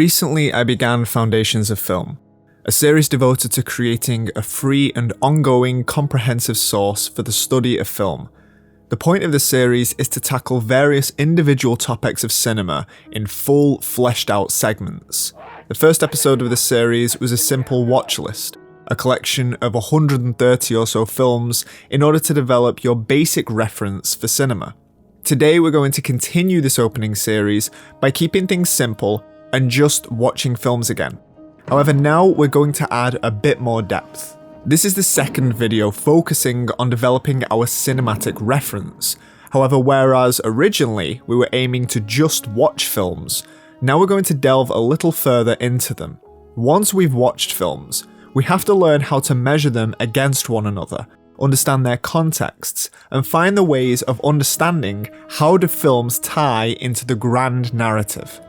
Recently, I began Foundations of Film, a series devoted to creating a free and ongoing comprehensive source for the study of film. The point of the series is to tackle various individual topics of cinema in full, fleshed-out segments. The first episode of the series was a simple watch list, a collection of 130 or so films in order to develop your basic reference for cinema. Today we're going to continue this opening series by keeping things simple and just watching films again. However, now we're going to add a bit more depth. This is the second video focusing on developing our cinematic reference. However, whereas originally we were aiming to just watch films, now we're going to delve a little further into them. Once we've watched films, we have to learn how to measure them against one another, understand their contexts, and find the ways of understanding how the films tie into the grand narrative.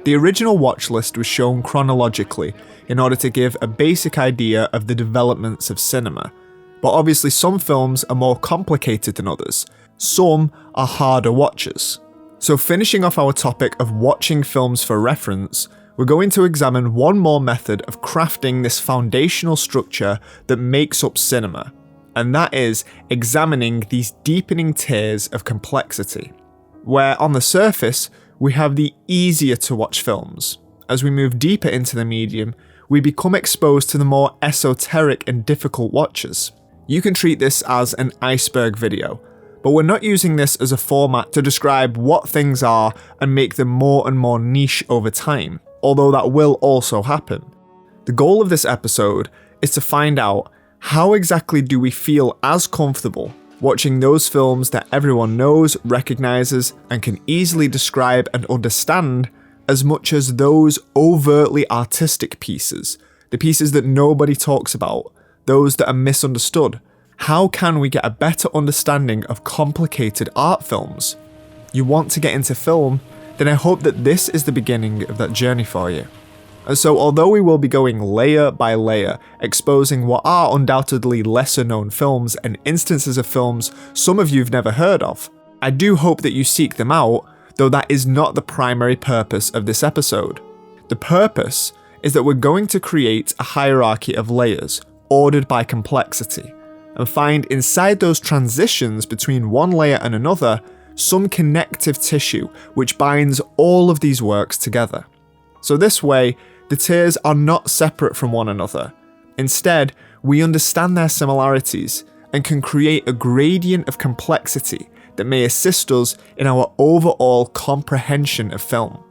The original watch list was shown chronologically in order to give a basic idea of the developments of cinema, but obviously some films are more complicated than others, some are harder watches. So finishing off our topic of watching films for reference, we're going to examine one more method of crafting this foundational structure that makes up cinema, and that is examining these deepening tiers of complexity, where on the surface we have the easier to watch films. As we move deeper into the medium, we become exposed to the more esoteric and difficult watches. You can treat this as an iceberg video, but we're not using this as a format to describe what things are and make them more and more niche over time, although that will also happen. The goal of this episode is to find out how exactly do we feel as comfortable watching those films that everyone knows, recognizes, and can easily describe and understand, as much as those overtly artistic pieces, the pieces that nobody talks about, those that are misunderstood. How can we get a better understanding of complicated art films? You want to get into film? Then I hope that this is the beginning of that journey for you. And so although we will be going layer by layer, exposing what are undoubtedly lesser known films and instances of films some of you've never heard of, I do hope that you seek them out, though that is not the primary purpose of this episode. The purpose is that we're going to create a hierarchy of layers, ordered by complexity, and find inside those transitions between one layer and another, some connective tissue which binds all of these works together. So this way, the tiers are not separate from one another. Instead, we understand their similarities and can create a gradient of complexity that may assist us in our overall comprehension of film.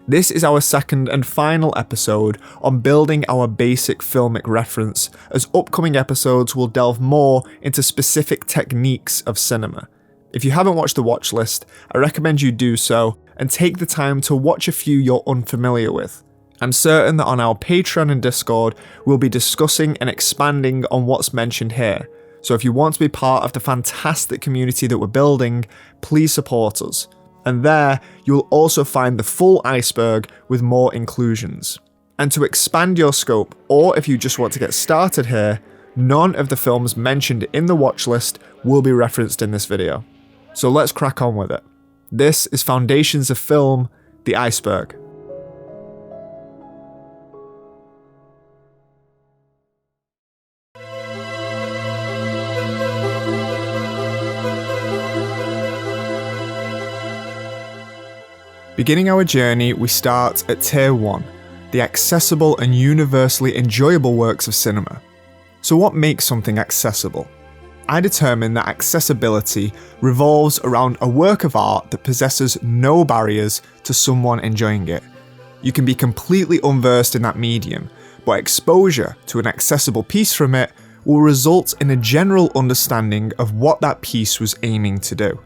This is our second and final episode on building our basic filmic reference, as upcoming episodes will delve more into specific techniques of cinema. If you haven't watched the watch list, I recommend you do so and take the time to watch a few you're unfamiliar with. I'm certain that on our Patreon and Discord, we'll be discussing and expanding on what's mentioned here. So if you want to be part of the fantastic community that we're building, please support us. And there, you'll also find the full iceberg with more inclusions. And to expand your scope, or if you just want to get started here, none of the films mentioned in the watch list will be referenced in this video. So let's crack on with it. This is Foundations of Film, the iceberg. Beginning our journey, we start at Tier 1, the accessible and universally enjoyable works of cinema. So what makes something accessible? I determine that accessibility revolves around a work of art that possesses no barriers to someone enjoying it. You can be completely unversed in that medium, but exposure to an accessible piece from it will result in a general understanding of what that piece was aiming to do.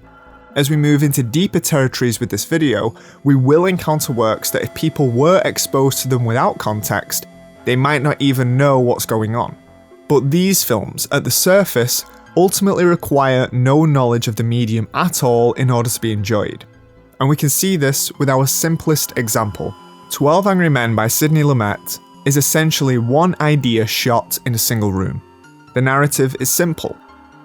As we move into deeper territories with this video, we will encounter works that if people were exposed to them without context, they might not even know what's going on. But these films, at the surface, ultimately require no knowledge of the medium at all in order to be enjoyed. And we can see this with our simplest example. 12 Angry Men by Sidney Lumet is essentially one idea shot in a single room. The narrative is simple.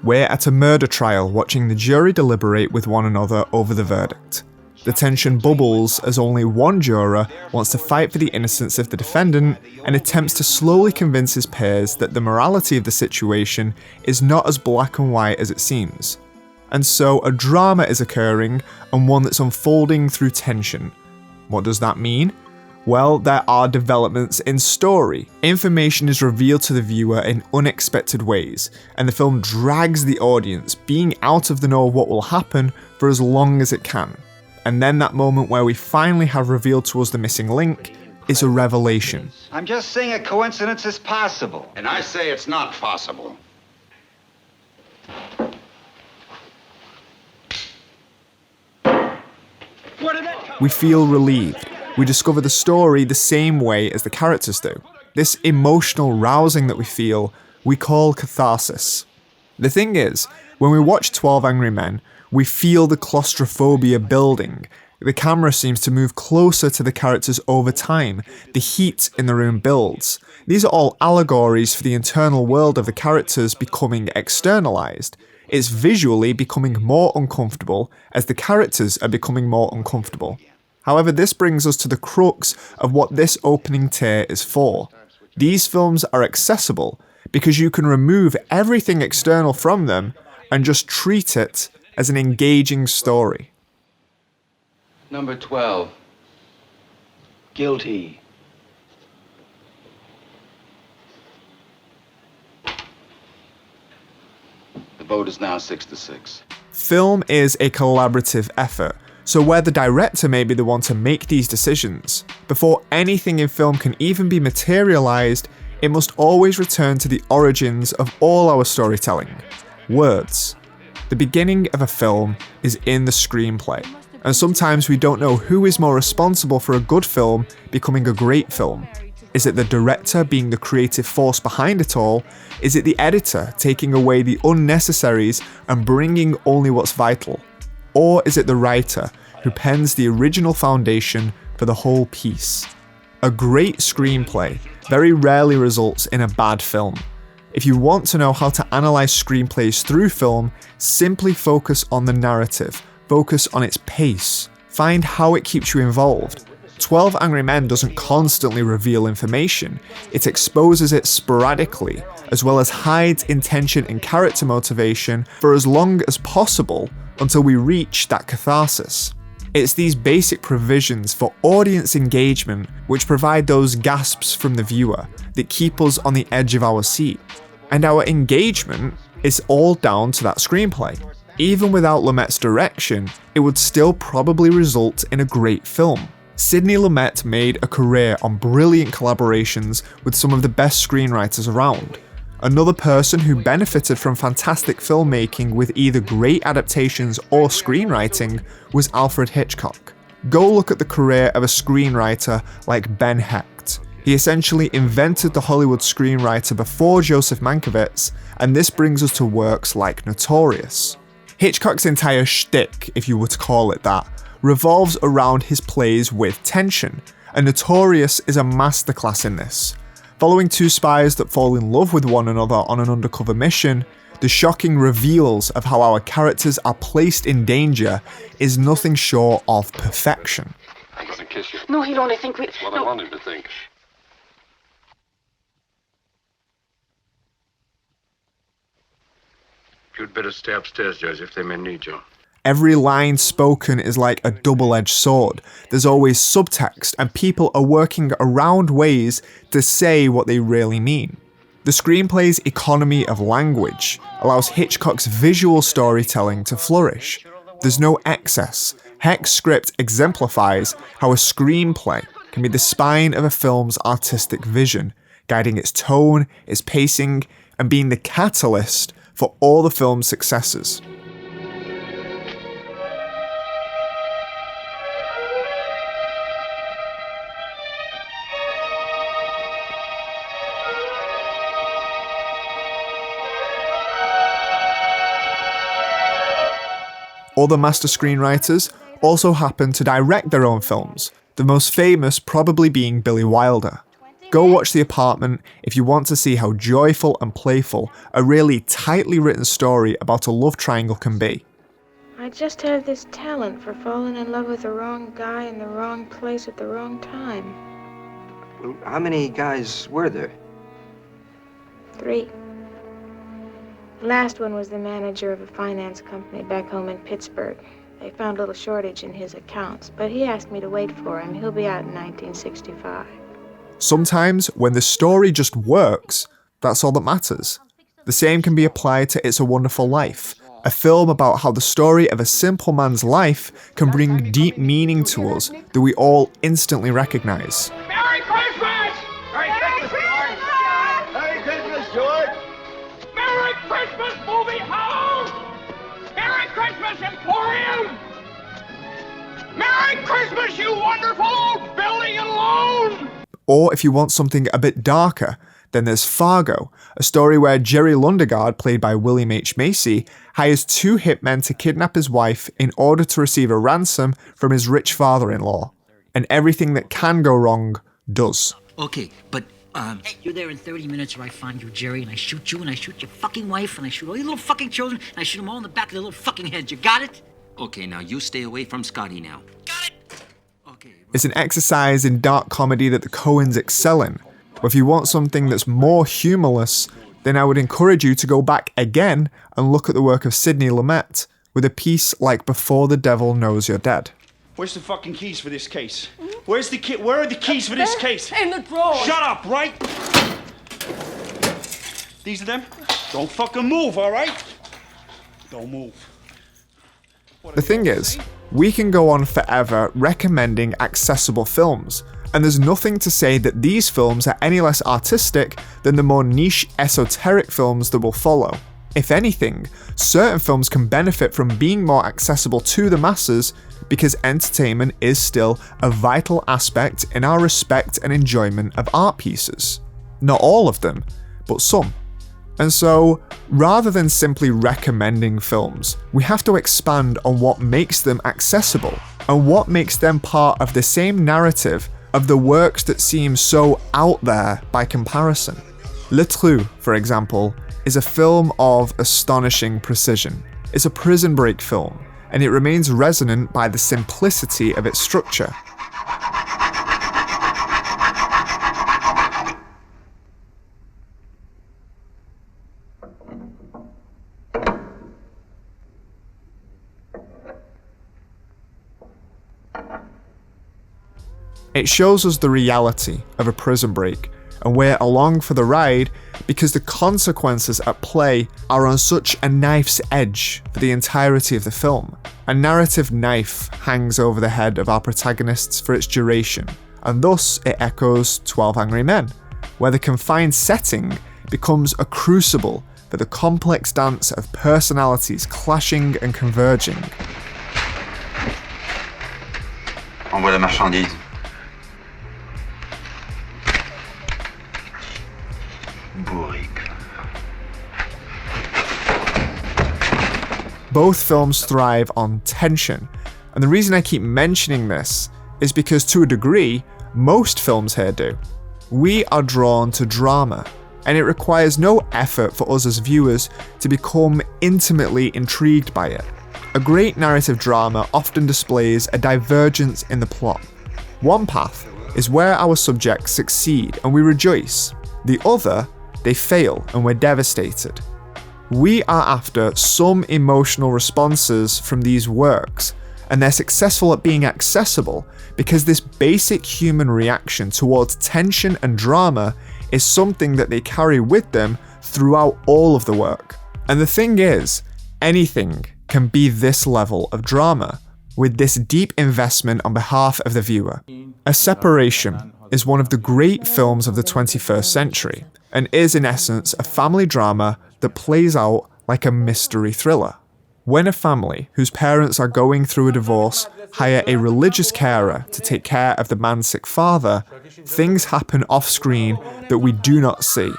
We're at a murder trial watching the jury deliberate with one another over the verdict. The tension bubbles as only one juror wants to fight for the innocence of the defendant and attempts to slowly convince his peers that the morality of the situation is not as black and white as it seems. And so a drama is occurring, and one that's unfolding through tension. What does that mean? Well, there are developments in story. Information is revealed to the viewer in unexpected ways, and the film drags the audience, being out of the know of what will happen for as long as it can. And then that moment where we finally have revealed to us the missing link is a revelation. I'm just saying a coincidence is possible. And I say it's not possible. We feel relieved. We discover the story the same way as the characters do. This emotional rousing that we feel, we call catharsis. The thing is, when we watch 12 Angry Men, we feel the claustrophobia building. The camera seems to move closer to the characters over time. The heat in the room builds. These are all allegories for the internal world of the characters becoming externalized. It's visually becoming more uncomfortable as the characters are becoming more uncomfortable. However, this brings us to the crux of what this opening tier is for. These films are accessible because you can remove everything external from them and just treat it as an engaging story. Number 12. Guilty. The vote is now 6-6. Film is a collaborative effort, so where the director may be the one to make these decisions, before anything in film can even be materialized, it must always return to the origins of all our storytelling: words. The beginning of a film is in the screenplay, and sometimes we don't know who is more responsible for a good film becoming a great film. Is it the director being the creative force behind it all? Is it the editor taking away the unnecessaries and bringing only what's vital? Or is it the writer who pens the original foundation for the whole piece? A great screenplay very rarely results in a bad film. If you want to know how to analyze screenplays through film, simply focus on the narrative, focus on its pace, find how it keeps you involved. 12 Angry Men doesn't constantly reveal information, it exposes it sporadically, as well as hides intention and character motivation for as long as possible until we reach that catharsis. It's these basic provisions for audience engagement which provide those gasps from the viewer that keep us on the edge of our seat. And our engagement is all down to that screenplay. Even without Lumet's direction, it would still probably result in a great film. Sidney Lumet made a career on brilliant collaborations with some of the best screenwriters around. Another person who benefited from fantastic filmmaking with either great adaptations or screenwriting was Alfred Hitchcock. Go look at the career of a screenwriter like Ben Hecht. He essentially invented the Hollywood screenwriter before Joseph Mankiewicz, and this brings us to works like Notorious. Hitchcock's entire shtick, if you were to call it that, revolves around his plays with tension, and Notorious is a masterclass in this. Following two spies that fall in love with one another on an undercover mission, the shocking reveals of how our characters are placed in danger is nothing short of perfection. I'm gonna kiss you. No, he'll only think we... That's what I want him to think. You'd better stay upstairs, Joseph. They may need you. Every line spoken is like a double-edged sword. There's always subtext, and people are working around ways to say what they really mean. The screenplay's economy of language allows Hitchcock's visual storytelling to flourish. There's no excess. Hecht's script exemplifies how a screenplay can be the spine of a film's artistic vision, guiding its tone, its pacing, and being the catalyst for all the film's successes. Other master screenwriters also happen to direct their own films, the most famous probably being Billy Wilder. Go watch The Apartment if you want to see how joyful and playful a really tightly written story about a love triangle can be. I just have this talent for falling in love with the wrong guy in the wrong place at the wrong time. Well, how many guys were there? 3. The last one was the manager of a finance company back home in Pittsburgh. They found a little shortage in his accounts, but he asked me to wait for him. He'll be out in 1965. Sometimes, when the story just works, that's all that matters. The same can be applied to It's a Wonderful Life, a film about how the story of a simple man's life can bring deep meaning to us that we all instantly recognise. Merry Christmas! Merry Christmas, George! Merry Christmas, George! Merry Christmas, movie house! Merry Christmas, Emporium! Merry Christmas, you wonderful old building and loan! Or if you want something a bit darker, then there's Fargo, a story where Jerry Lundegaard, played by William H. Macy, hires 2 hitmen to kidnap his wife in order to receive a ransom from his rich father-in-law. And everything that can go wrong does. Okay, but you're there in 30 minutes or I find you, Jerry, and I shoot you, and I shoot your fucking wife, and I shoot all your little fucking children, and I shoot them all in the back of their little fucking heads. You got it? Okay, now you stay away from Scotty now. Got it? Okay. It's an exercise in dark comedy that the Coens excel in. But if you want something that's more humourless, then I would encourage you to go back again and look at the work of Sidney Lumet with a piece like Before the Devil Knows You're Dead. Where's the fucking keys for this case? Where are the keys for this case? In the drawer! Shut up, right? These are them? Don't fucking move, all right? Don't move. The thing is, we can go on forever recommending accessible films, and there's nothing to say that these films are any less artistic than the more niche, esoteric films that will follow. If anything, certain films can benefit from being more accessible to the masses because entertainment is still a vital aspect in our respect and enjoyment of art pieces. Not all of them, but some. And so, rather than simply recommending films, we have to expand on what makes them accessible and what makes them part of the same narrative of the works that seem so out there by comparison. Le Trou, for example, is a film of astonishing precision. It's a prison break film, and it remains resonant by the simplicity of its structure. It shows us the reality of a prison break, and we're along for the ride because the consequences at play are on such a knife's edge for the entirety of the film. A narrative knife hangs over the head of our protagonists for its duration, and thus it echoes 12 Angry Men, where the confined setting becomes a crucible for the complex dance of personalities clashing and converging. Envoie la marchandise. Both films thrive on tension, and the reason I keep mentioning this is because to a degree, most films here do. We are drawn to drama, and it requires no effort for us as viewers to become intimately intrigued by it. A great narrative drama often displays a divergence in the plot. One path is where our subjects succeed and we rejoice. The other, they fail and we're devastated. We are after some emotional responses from these works, and they're successful at being accessible because this basic human reaction towards tension and drama is something that they carry with them throughout all of the work. And the thing is, anything can be this level of drama, with this deep investment on behalf of the viewer. A Separation is one of the great films of the 21st century, and is in essence a family drama that plays out like a mystery thriller. When a family whose parents are going through a divorce hire a religious carer to take care of the man's sick father, things happen off screen that we do not see,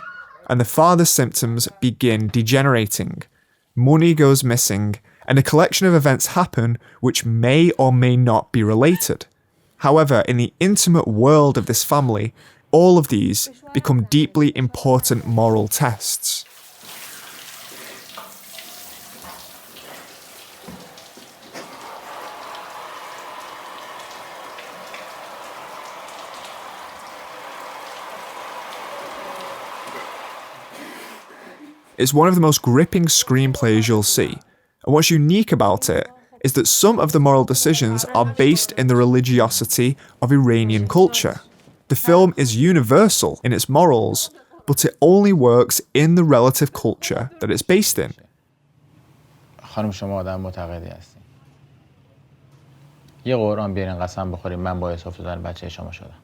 and the father's symptoms begin degenerating. Money goes missing, and a collection of events happen which may or may not be related. However, in the intimate world of this family, all of these become deeply important moral tests. It's one of the most gripping screenplays you'll see, and what's unique about it is that some of the moral decisions are based in the religiosity of Iranian culture. The film is universal in its morals, but it only works in the relative culture that it's based in. خانم شما آدم معتقدی هستین. یه قرآن بیارین قسم بخوریم من باعث افتادن بچه شما شدم.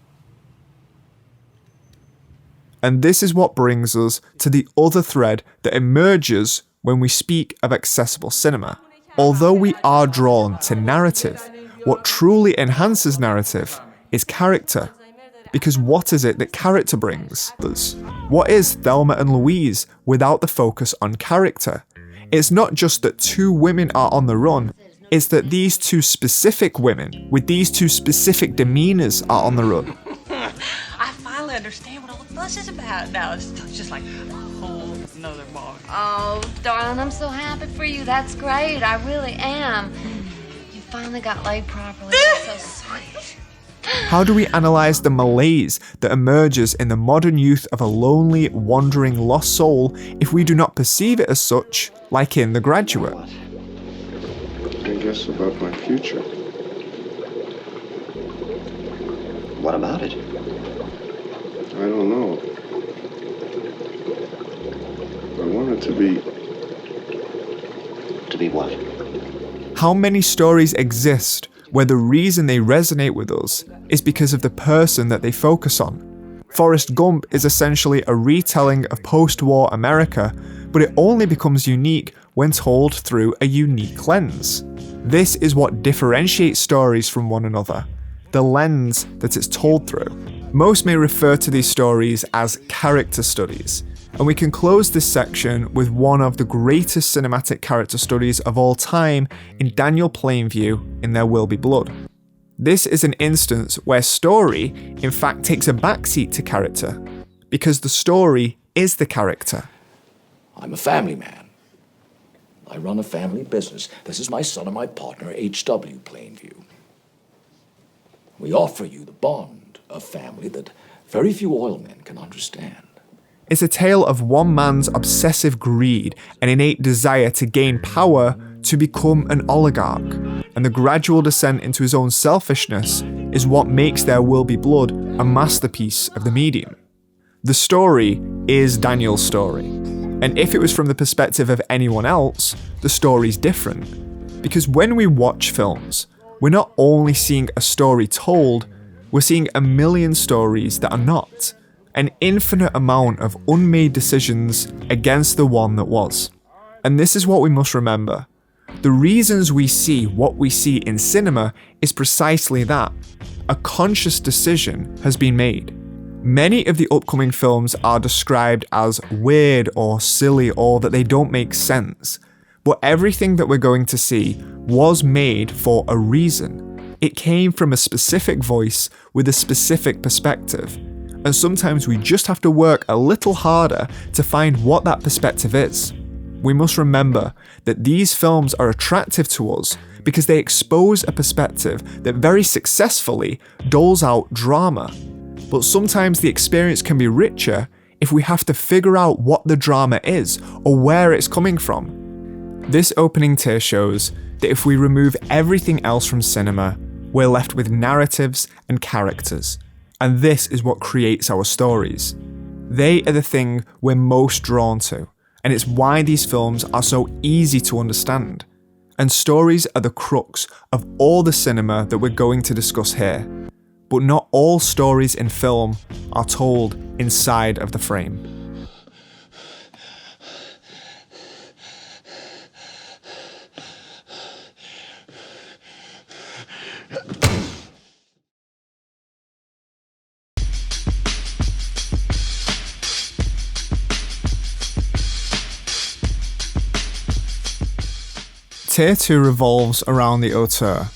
And this is what brings us to the other thread that emerges when we speak of accessible cinema. Although we are drawn to narrative, what truly enhances narrative is character. Because what is it that character brings? What is Thelma and Louise without the focus on character? It's not just that two women are on the run, it's that these two specific women, with these two specific demeanors, are on the run. I finally understand what all the fuss is about now. It's just like a whole nother ball. Oh, darling, I'm so happy for you. That's great. I really am. You finally got laid properly. That's so sweet. How do we analyse the malaise that emerges in the modern youth of a lonely, wandering, lost soul if we do not perceive it as such, like in The Graduate? I guess about my future. What about it? I don't know. I want it to be... To be what? How many stories exist where the reason they resonate with us is because of the person that they focus on? Forrest Gump is essentially a retelling of post-war America, but it only becomes unique when told through a unique lens. This is what differentiates stories from one another, the lens that it's told through. Most may refer to these stories as character studies, and we can close this section with one of the greatest cinematic character studies of all time in Daniel Plainview in There Will Be Blood. This is an instance where story, in fact, takes a backseat to character, because the story is the character. I'm a family man. I run a family business. This is my son and my partner, H.W. Plainview. We offer you the bond of family that very few oilmen can understand. It's a tale of one man's obsessive greed and innate desire to gain power to become an oligarch, and the gradual descent into his own selfishness is what makes There Will Be Blood a masterpiece of the medium. The story is Daniel's story, and if it was from the perspective of anyone else, the story's different. Because when we watch films, we're not only seeing a story told, we're seeing a million stories that are not. An infinite amount of unmade decisions against the one that was. And this is what we must remember. The reasons we see what we see in cinema is precisely that. A conscious decision has been made. Many of the upcoming films are described as weird or silly or that they don't make sense. But everything that we're going to see was made for a reason. It came from a specific voice with a specific perspective. And sometimes we just have to work a little harder to find what that perspective is. We must remember that these films are attractive to us because they expose a perspective that very successfully doles out drama. But sometimes the experience can be richer if we have to figure out what the drama is or where it's coming from. This opening tier shows that if we remove everything else from cinema, we're left with narratives and characters. And this is what creates our stories. They are the thing we're most drawn to, and it's why these films are so easy to understand. And stories are the crux of all the cinema that we're going to discuss here. But not all stories in film are told inside of the frame. Tier 2 revolves around the auteur.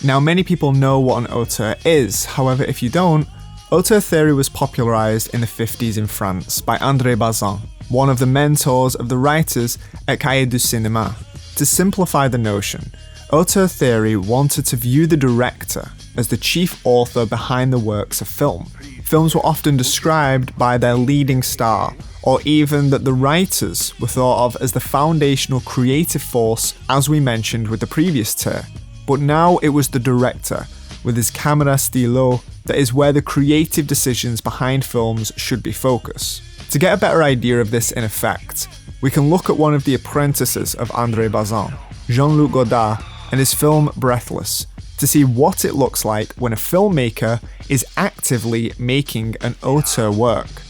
Now, many people know what an auteur is, however, if you don't, auteur theory was popularised in the 50s in France by André Bazin, one of the mentors of the writers at Cahiers du Cinéma. To simplify the notion, auteur theory wanted to view the director as the chief author behind the works of film. films were often described by their leading star, or even that the writers were thought of as the foundational creative force, as we mentioned with the previous tier. But now it was the director, with his camera stylo, that is where the creative decisions behind films should be focused. To get a better idea of this in effect, we can look at one of the apprentices of André Bazin, Jean-Luc Godard, and his film Breathless, to see what it looks like when a filmmaker is actively making an auteur work.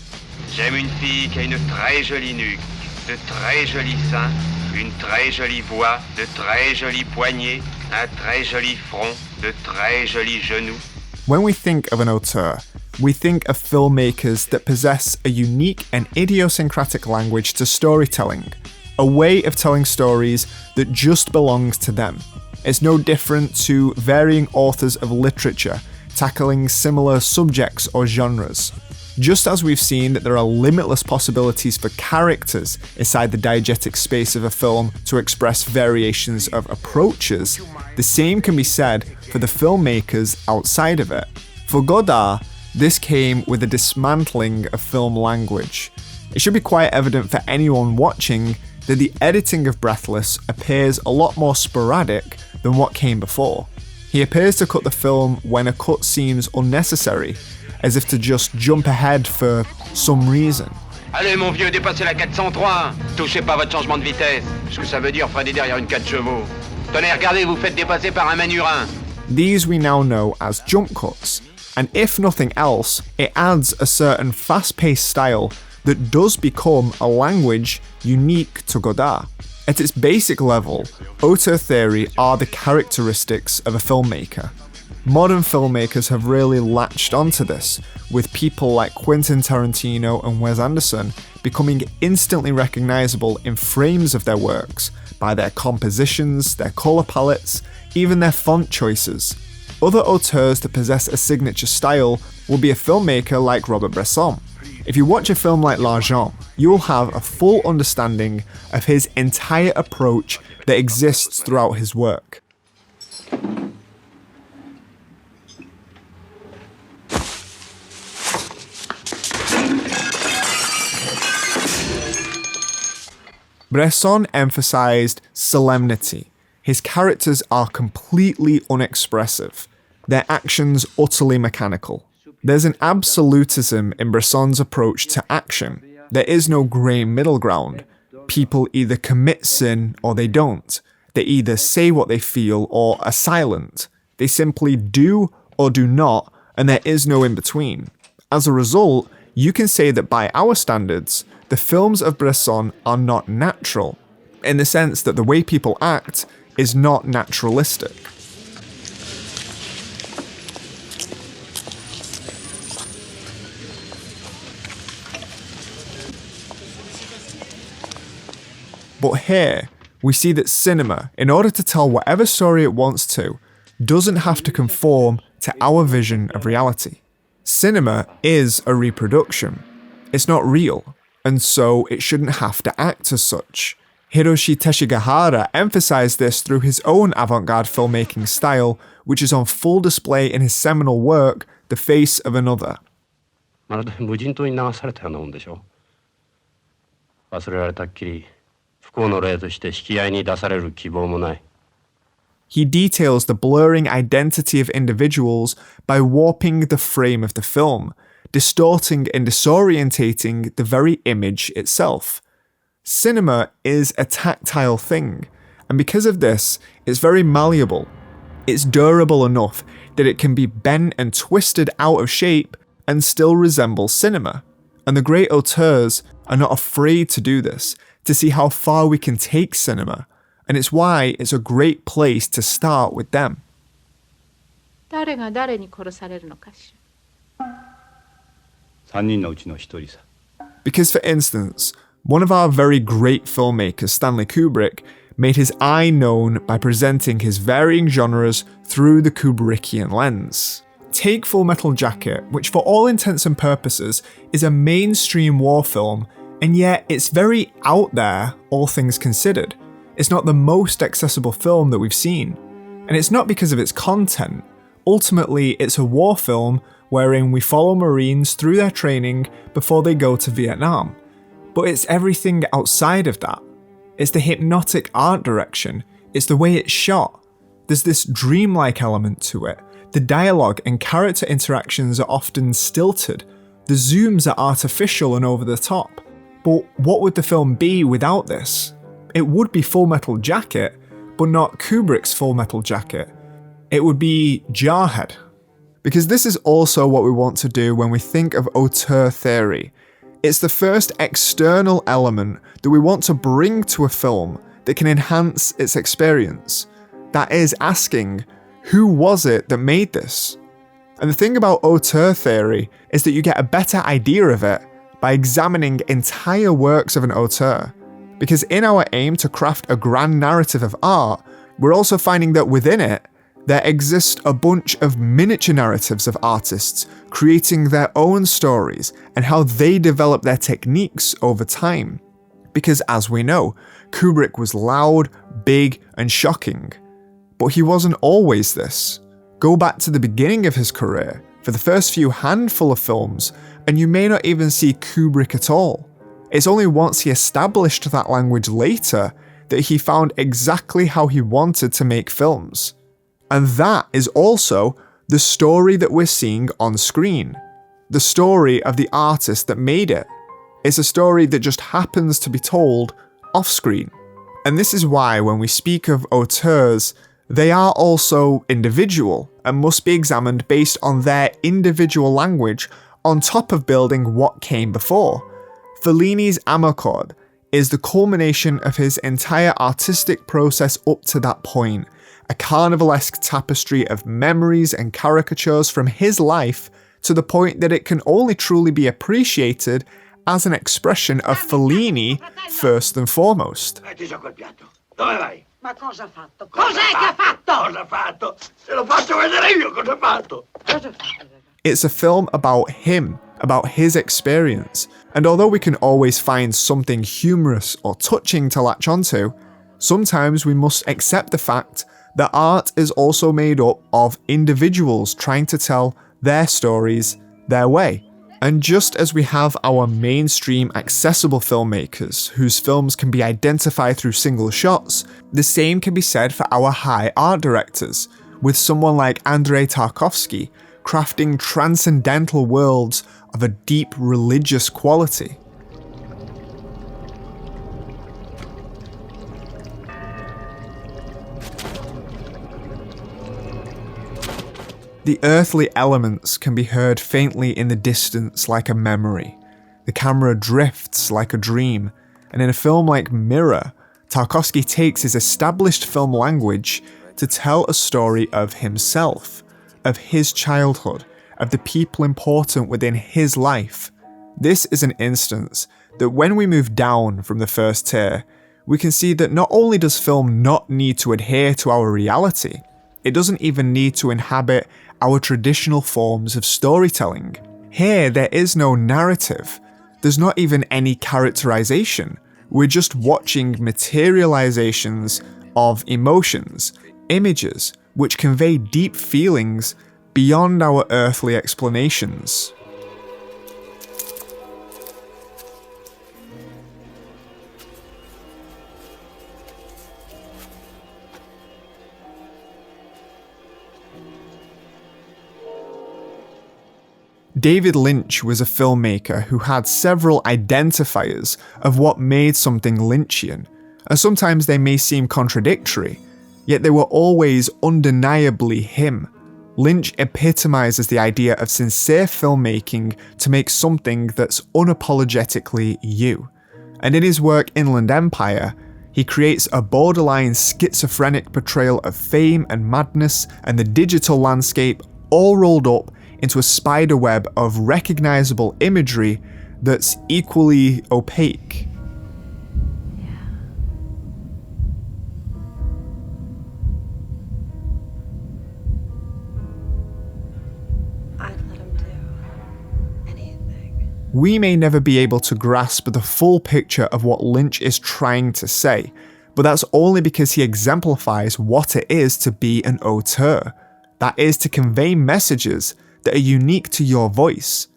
J'aime une fille qui a une très jolie nuque, de très jolis seins, une très jolie voix, de très jolis poignets, un très joli front, de très jolis genoux. When we think of an auteur, we think of filmmakers that possess a unique and idiosyncratic language to storytelling, a way of telling stories that just belongs to them. It's no different to varying authors of literature tackling similar subjects or genres. Just as we've seen that there are limitless possibilities for characters inside the diegetic space of a film to express variations of approaches, the same can be said for the filmmakers outside of it. For Godard, this came with a dismantling of film language. It should be quite evident for anyone watching that the editing of Breathless appears a lot more sporadic than what came before. He appears to cut the film when a cut seems unnecessary, as if to just jump ahead for some reason. Allez mon vieux, dépassez la 403. Touchez pas votre changement de vitesse. Ce que ça veut dire, Freddy derrière une 4 chevaux. Tenez, regardez, vous faites dépasser par un manurin. These we now know as jump cuts, and if nothing else, it adds a certain fast-paced style that does become a language unique to Godard. At its basic level, auteur theory are the characteristics of a filmmaker. Modern filmmakers have really latched onto this, with people like Quentin Tarantino and Wes Anderson becoming instantly recognisable in frames of their works by their compositions, their colour palettes, even their font choices. Other auteurs that possess a signature style will be a filmmaker like Robert Bresson. If you watch a film like L'Argent, you will have a full understanding of his entire approach that exists throughout his work. Bresson emphasized solemnity. His characters are completely unexpressive, their actions utterly mechanical. There's an absolutism in Bresson's approach to action. There is no grey middle ground. People either commit sin or they don't. They either say what they feel or are silent. They simply do or do not, and there is no in between. As a result, you can say that by our standards, the films of Bresson are not natural, in the sense that the way people act is not naturalistic. But here, we see that cinema, in order to tell whatever story it wants to, doesn't have to conform to our vision of reality. Cinema is a reproduction. It's not real, and so it shouldn't have to act as such. Hiroshi Teshigahara emphasized this through his own avant-garde filmmaking style, which is on full display in his seminal work, The Face of Another. まるで無人島に流されたようなもんでしょ。忘れられたっきり不幸の例として引き合いに出される希望もない。He details the blurring identity of individuals by warping the frame of the film, distorting and disorientating the very image itself. Cinema is a tactile thing, and because of this, it's very malleable. It's durable enough that it can be bent and twisted out of shape and still resemble cinema. And the great auteurs are not afraid to do this, to see how far we can take cinema, and it's why it's a great place to start with them. 誰が誰に殺されるのかしら。3人のうちの1人さ。Because, for instance, one of our very great filmmakers, Stanley Kubrick, made his eye known by presenting his varying genres through the Kubrickian lens. Take Full Metal Jacket, which for all intents and purposes is a mainstream war film, and yet it's very out there, all things considered. It's not the most accessible film that we've seen. And it's not because of its content. Ultimately, it's a war film wherein we follow Marines through their training before they go to Vietnam. But it's everything outside of that. It's the hypnotic art direction, it's the way it's shot. There's this dreamlike element to it. The dialogue and character interactions are often stilted. The zooms are artificial and over the top. But what would the film be without this? It would be Full Metal Jacket, but not Kubrick's Full Metal Jacket. It would be Jarhead. Because this is also what we want to do when we think of auteur theory. It's the first external element that we want to bring to a film that can enhance its experience. That is asking, who was it that made this? And the thing about auteur theory is that you get a better idea of it by examining entire works of an auteur. Because in our aim to craft a grand narrative of art, we're also finding that within it, there exist a bunch of miniature narratives of artists creating their own stories and how they develop their techniques over time. Because as we know, Kubrick was loud, big, and shocking. But he wasn't always this. Go back to the beginning of his career, for the first few handful of films, and you may not even see Kubrick at all. It's only once he established that language later that he found exactly how he wanted to make films. And that is also the story that we're seeing on screen. The story of the artist that made it. It's a story that just happens to be told off screen. And this is why when we speak of auteurs, they are also individual and must be examined based on their individual language on top of building what came before. Fellini's Amarcord is the culmination of his entire artistic process up to that point, a carnivalesque tapestry of memories and caricatures from his life to the point that it can only truly be appreciated as an expression of Fellini first and foremost. Ma cosa ha fatto? Cos'è che ha fatto? Cosa ha fatto? Se lo faccio vedere io cosa ha fatto. Cosa ha fatto? It's a film about him, about his experience, and although we can always find something humorous or touching to latch onto, sometimes we must accept the fact that art is also made up of individuals trying to tell their stories their way. And just as we have our mainstream accessible filmmakers whose films can be identified through single shots, the same can be said for our high art directors, with someone like Andrei Tarkovsky crafting transcendental worlds of a deep religious quality. The earthly elements can be heard faintly in the distance like a memory. The camera drifts like a dream, and in a film like Mirror, Tarkovsky takes his established film language to tell a story of himself, of his childhood, of the people important within his life. This is an instance that when we move down from the first tier, we can see that not only does film not need to adhere to our reality, it doesn't even need to inhabit our traditional forms of storytelling. Here, there is no narrative. There's not even any characterization. We're just watching materializations of emotions, images, which convey deep feelings beyond our earthly explanations. David Lynch was a filmmaker who had several identifiers of what made something Lynchian, and sometimes they may seem contradictory, yet they were always undeniably him. Lynch epitomizes the idea of sincere filmmaking to make something that's unapologetically you. And in his work Inland Empire, he creates a borderline schizophrenic portrayal of fame and madness and the digital landscape all rolled up into a spiderweb of recognizable imagery that's equally opaque. I'd let him do anything. We may never be able to grasp the full picture of what Lynch is trying to say, but that's only because he exemplifies what it is to be an auteur. That is to convey messages that are unique to your voice.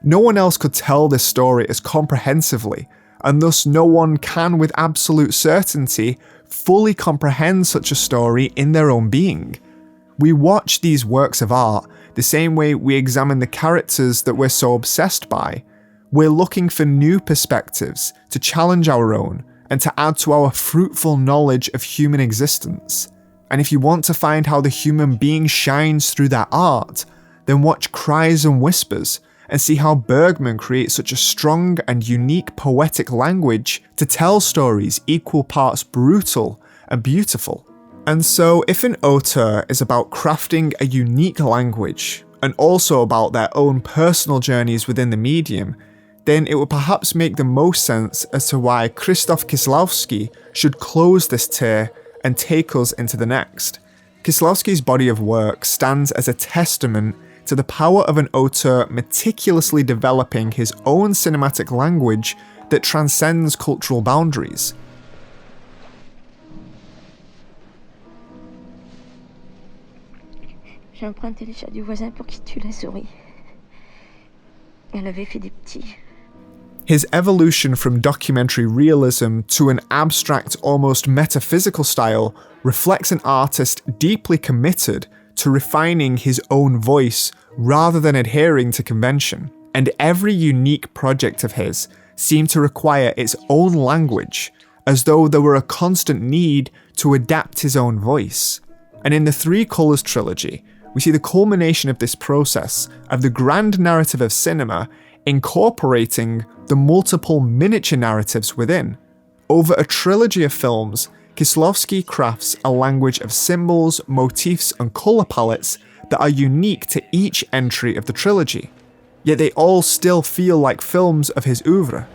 No one else could tell this story as comprehensively, and thus no one can with absolute certainty fully comprehend such a story in their own being. We watch these works of art the same way we examine the characters that we're so obsessed by. We're looking for new perspectives to challenge our own and to add to our fruitful knowledge of human existence. And if you want to find how the human being shines through that art, then watch Cries and Whispers and see how Bergman creates such a strong and unique poetic language to tell stories equal parts brutal and beautiful. And so, if an auteur is about crafting a unique language, and also about their own personal journeys within the medium, then it would perhaps make the most sense as to why Krzysztof Kieślowski should close this tier and take us into the next. Kieślowski's body of work stands as a testament to the power of an auteur meticulously developing his own cinematic language that transcends cultural boundaries. J'ai emprunté les chats du voisin pour qu'il tue la souris. Elle avait fait des petits. His evolution from documentary realism to an abstract, almost metaphysical style reflects an artist deeply committed to refining his own voice rather than adhering to convention. And every unique project of his seemed to require its own language, as though there were a constant need to adapt his own voice. And in the Three Colours trilogy, we see the culmination of this process of the grand narrative of cinema incorporating the multiple miniature narratives within. Over a trilogy of films, Kieślowski crafts a language of symbols, motifs, and colour palettes that are unique to each entry of the trilogy, yet they all still feel like films of his oeuvre.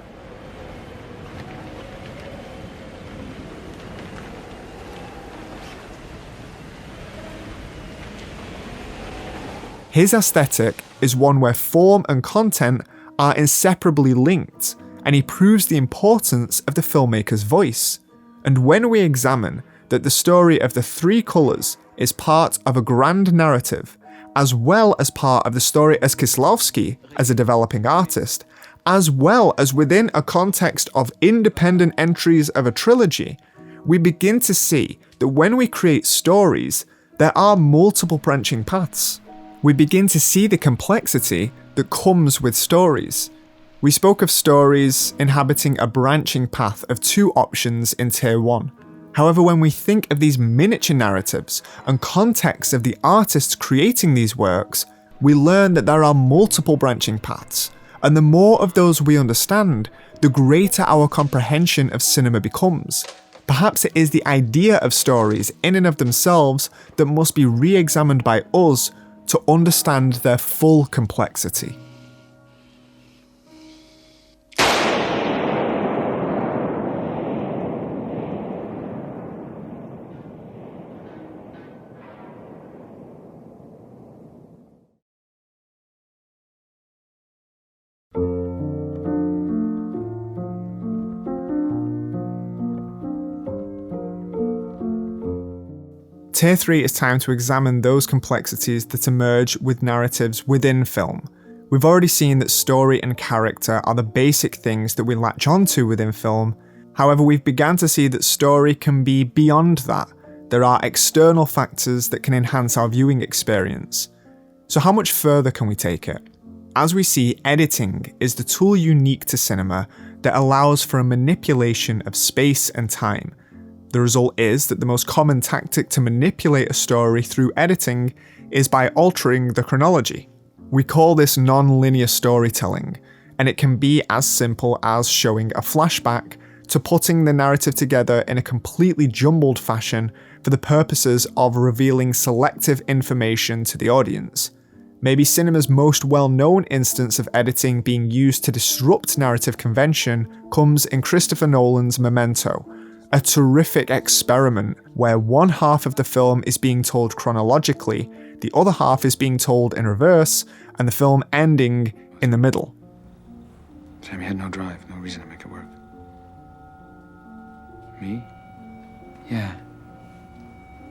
His aesthetic is one where form and content are inseparably linked, and he proves the importance of the filmmaker's voice. And when we examine that the story of the Three Colours is part of a grand narrative, as well as part of the story as Kieślowski as a developing artist, as well as within a context of independent entries of a trilogy, we begin to see that when we create stories, there are multiple branching paths. We begin to see the complexity that comes with stories. We spoke of stories inhabiting a branching path of two options in Tier 1. However, when we think of these miniature narratives and context of the artists creating these works, we learn that there are multiple branching paths, and the more of those we understand, the greater our comprehension of cinema becomes. Perhaps it is the idea of stories in and of themselves that must be re-examined by us to understand their full complexity. Tier 3 is time to examine those complexities that emerge with narratives within film. We've already seen that story and character are the basic things that we latch onto within film. However, we've begun to see that story can be beyond that. There are external factors that can enhance our viewing experience. So how much further can we take it? As we see, editing is the tool unique to cinema that allows for a manipulation of space and time. The result is that the most common tactic to manipulate a story through editing is by altering the chronology. We call this non-linear storytelling, and it can be as simple as showing a flashback to putting the narrative together in a completely jumbled fashion for the purposes of revealing selective information to the audience. Maybe cinema's most well-known instance of editing being used to disrupt narrative convention comes in Christopher Nolan's Memento, a terrific experiment where one half of the film is being told chronologically, the other half is being told in reverse, and the film ending in the middle. Sammy had no drive, no reason to make it work. Me? Yeah.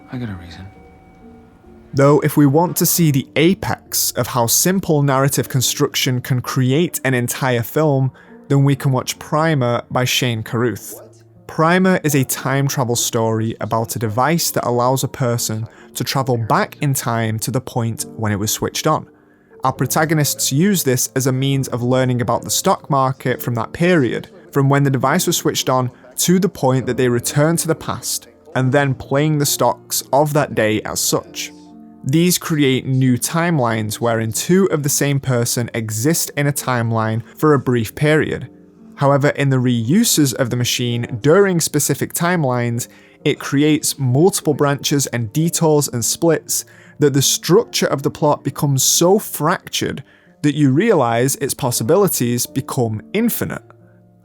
I got a reason. Though if we want to see the apex of how simple narrative construction can create an entire film, then we can watch Primer by Shane Carruth. Primer is a time travel story about a device that allows a person to travel back in time to the point when it was switched on. Our protagonists use this as a means of learning about the stock market from that period, from when the device was switched on to the point that they return to the past, and then playing the stocks of that day as such. These create new timelines wherein two of the same person exist in a timeline for a brief period. However, in the reuses of the machine during specific timelines, it creates multiple branches and detours and splits that the structure of the plot becomes so fractured that you realise its possibilities become infinite.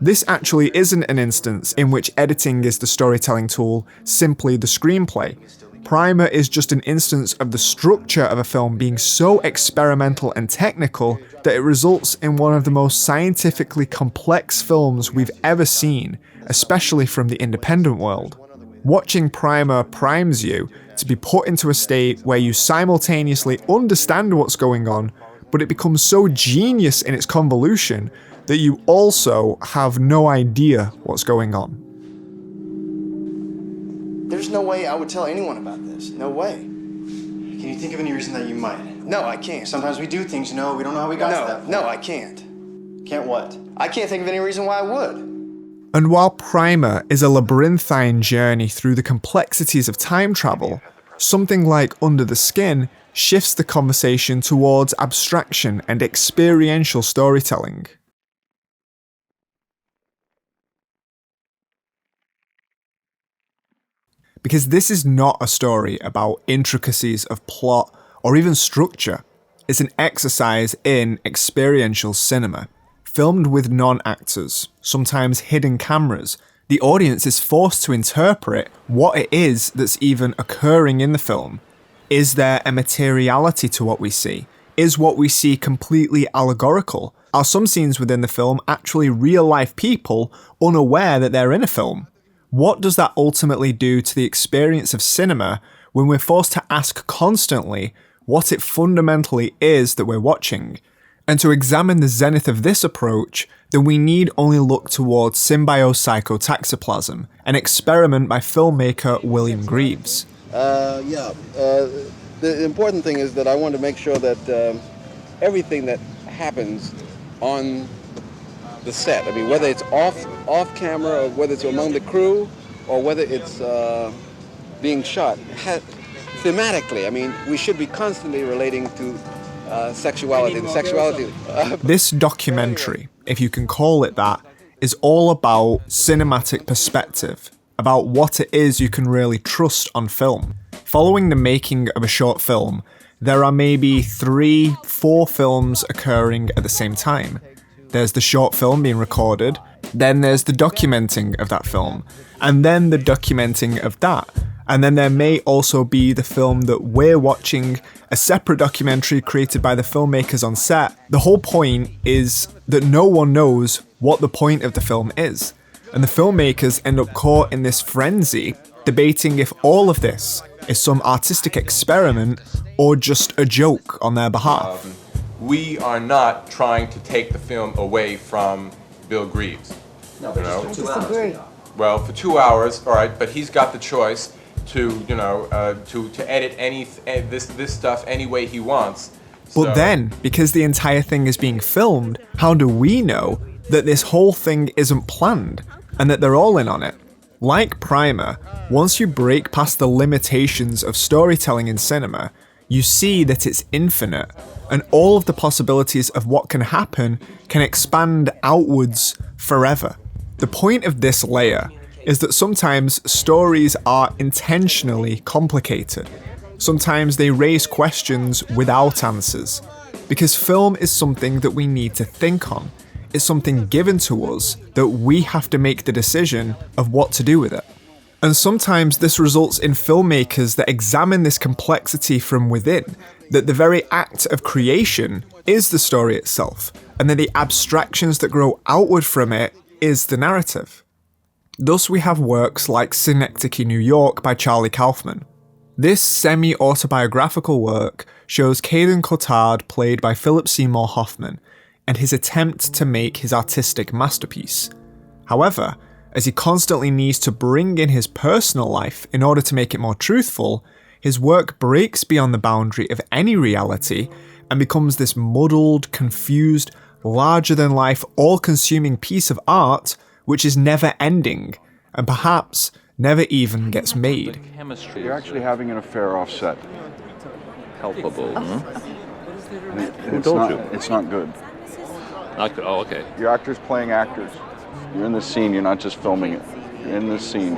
This actually isn't an instance in which editing is the storytelling tool, simply the screenplay. Primer is just an instance of the structure of a film being so experimental and technical that it results in one of the most scientifically complex films we've ever seen, especially from the independent world. Watching Primer primes you to be put into a state where you simultaneously understand what's going on, but it becomes so genius in its convolution that you also have no idea what's going on. There's no way I would tell anyone about this. No way. Can you think of any reason that you might? No, I can't. Sometimes we do things, we don't know how we got to that point. No, I can't. Can't what? I can't think of any reason why I would. And while Primer is a labyrinthine journey through the complexities of time travel, something like Under the Skin shifts the conversation towards abstraction and experiential storytelling. Because this is not a story about intricacies of plot or even structure. It's an exercise in experiential cinema. Filmed with non-actors, sometimes hidden cameras, the audience is forced to interpret what it is that's even occurring in the film. Is there a materiality to what we see? Is what we see completely allegorical? Are some scenes within the film actually real-life people unaware that they're in a film? What does that ultimately do to the experience of cinema when we're forced to ask constantly what it fundamentally is that we're watching? And to examine the zenith of this approach, then we need only look towards symbiopsychotaxoplasm, an experiment by filmmaker William Greaves. The important thing is that I want to make sure that everything that happens on the set, I mean, whether it's off camera or whether it's among the crew or whether it's being shot, thematically, I mean, we should be constantly relating to sexuality. This documentary, if you can call it that, is all about cinematic perspective, about what it is you can really trust on film. Following the making of a short film, there are maybe 3-4 films occurring at the same time. There's the short film being recorded, then there's the documenting of that film, and then the documenting of that. And then there may also be the film that we're watching, a separate documentary created by the filmmakers on set. The whole point is that no one knows what the point of the film is. And the filmmakers end up caught in this frenzy, debating if all of this is some artistic experiment or just a joke on their behalf. We are not trying to take the film away from Bill Greaves. No, but just for 2 hours. Disagree. Well, for 2 hours, all right, but he's got the choice to edit this stuff any way he wants. But then, because the entire thing is being filmed, how do we know that this whole thing isn't planned and that they're all in on it? Like Primer, once you break past the limitations of storytelling in cinema, you see that it's infinite, and all of the possibilities of what can happen can expand outwards forever. The point of this layer is that sometimes stories are intentionally complicated. Sometimes they raise questions without answers, because film is something that we need to think on. It's something given to us that we have to make the decision of what to do with it. And sometimes this results in filmmakers that examine this complexity from within, that the very act of creation is the story itself, and that the abstractions that grow outward from it is the narrative. Thus we have works like Synecdoche, New York by Charlie Kaufman. This semi-autobiographical work shows Caden Cotard played by Philip Seymour Hoffman and his attempt to make his artistic masterpiece. However, as he constantly needs to bring in his personal life in order to make it more truthful, his work breaks beyond the boundary of any reality and becomes this muddled, confused, larger-than-life, all-consuming piece of art which is never-ending, and perhaps never even gets made. You're actually having an affair off set. Culpable, huh? Who told you? It's not good. Not good. Oh, okay. Your actors playing actors. You're in the scene, you're not just filming it. You're in the scene.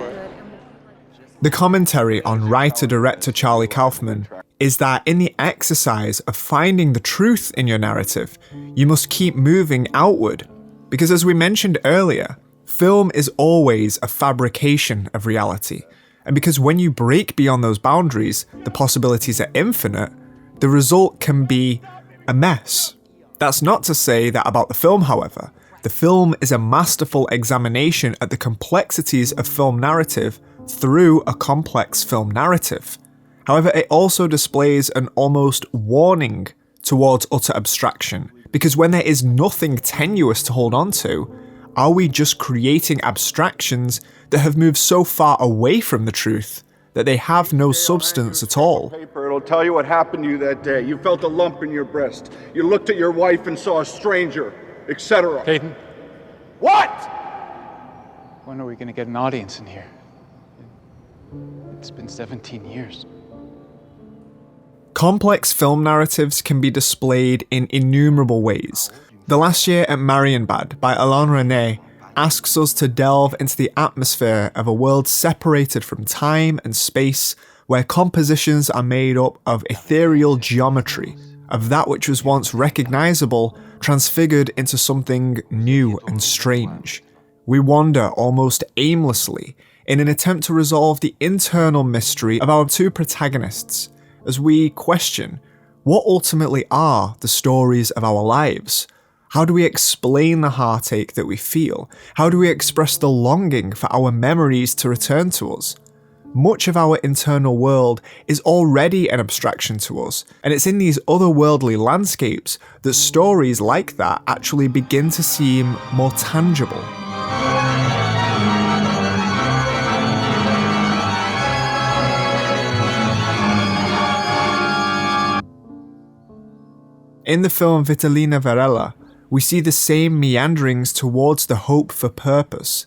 The commentary on writer-director Charlie Kaufman is that in the exercise of finding the truth in your narrative, you must keep moving outward. Because as we mentioned earlier, film is always a fabrication of reality. And because when you break beyond those boundaries, the possibilities are infinite, the result can be a mess. That's not to say that about the film, however. The film is a masterful examination at the complexities of film narrative through a complex film narrative. However, it also displays an almost warning towards utter abstraction, because when there is nothing tenuous to hold on to, are we just creating abstractions that have moved so far away from the truth that they have no substance at all? Paper, it'll tell you what happened to you that day. You felt a lump in your breast. You looked at your wife and saw a stranger, etc. Caden. What? When are we going to get an audience in here? It's been 17 years. Complex film narratives can be displayed in innumerable ways. The Last Year at Marienbad by Alain Resnais asks us to delve into the atmosphere of a world separated from time and space, where compositions are made up of ethereal geometry, of that which was once recognizable, transfigured into something new and strange. We wander almost aimlessly in an attempt to resolve the internal mystery of our two protagonists, as we question, what ultimately are the stories of our lives? How do we explain the heartache that we feel? How do we express the longing for our memories to return to us? Much of our internal world is already an abstraction to us, and it's in these otherworldly landscapes that stories like that actually begin to seem more tangible. In the film Vitalina Varela, we see the same meanderings towards the hope for purpose.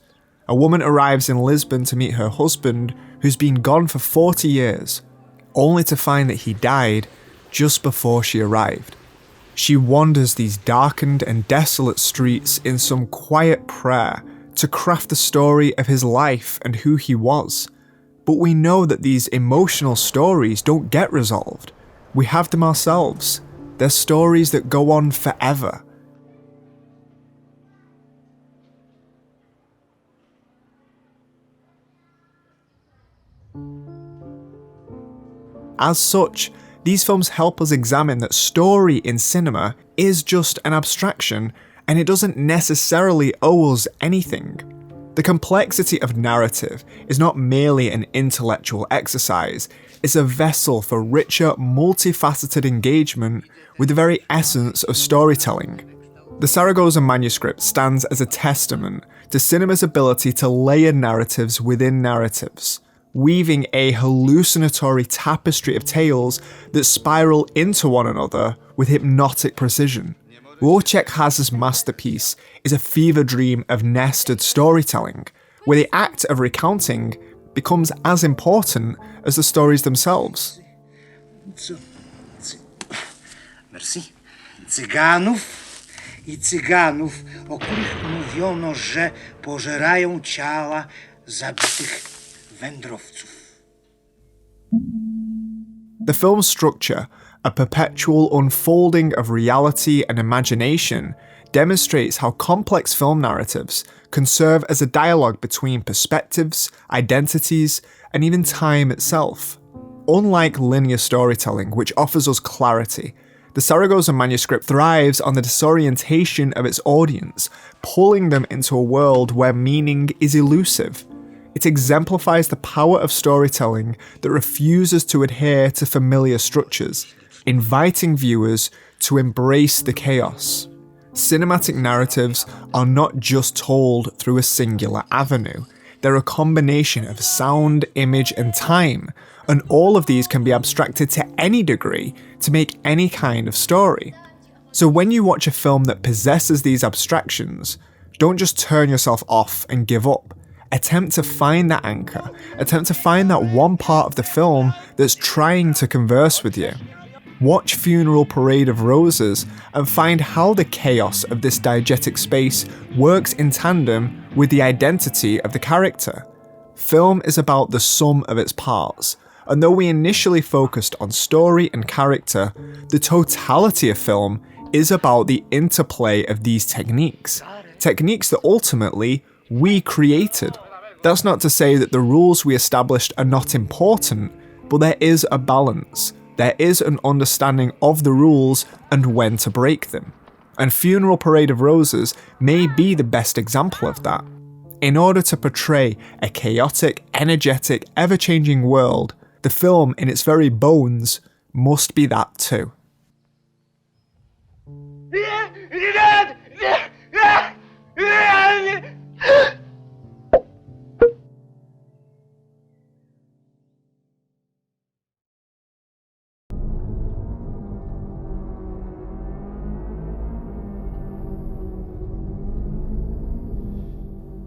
A woman arrives in Lisbon to meet her husband, who's been gone for 40 years, only to find that he died just before she arrived. She wanders these darkened and desolate streets in some quiet prayer to craft the story of his life and who he was. But we know that these emotional stories don't get resolved. We have them ourselves. They're stories that go on forever. As such, these films help us examine that story in cinema is just an abstraction, and it doesn't necessarily owe us anything. The complexity of narrative is not merely an intellectual exercise, it's a vessel for richer, multifaceted engagement with the very essence of storytelling. The Saragossa manuscript stands as a testament to cinema's ability to layer narratives within narratives, weaving a hallucinatory tapestry of tales that spiral into one another with hypnotic precision. Wojciech Has's masterpiece is a fever dream of nested storytelling, where the act of recounting becomes as important as the stories themselves. Merci. Cyganów, o których mówiono, że pożerają ciała zabitych wędrowców. The film's structure, a perpetual unfolding of reality and imagination, demonstrates how complex film narratives can serve as a dialogue between perspectives, identities, and even time itself. Unlike linear storytelling, which offers us clarity, the Saragossa manuscript thrives on the disorientation of its audience, pulling them into a world where meaning is elusive. It exemplifies the power of storytelling that refuses to adhere to familiar structures, inviting viewers to embrace the chaos. Cinematic narratives are not just told through a singular avenue. They're a combination of sound, image, and time, and all of these can be abstracted to any degree to make any kind of story. So when you watch a film that possesses these abstractions, don't just turn yourself off and give up. Attempt to find that anchor. Attempt to find that one part of the film that's trying to converse with you. Watch Funeral Parade of Roses and find how the chaos of this diegetic space works in tandem with the identity of the character. Film is about the sum of its parts, and though we initially focused on story and character, the totality of film is about the interplay of these techniques that ultimately we created. That's not to say that the rules we established are not important, but there is a balance. There is an understanding of the rules and when to break them. And Funeral Parade of Roses may be the best example of that. In order to portray a chaotic, energetic, ever-changing world, the film in its very bones must be that too.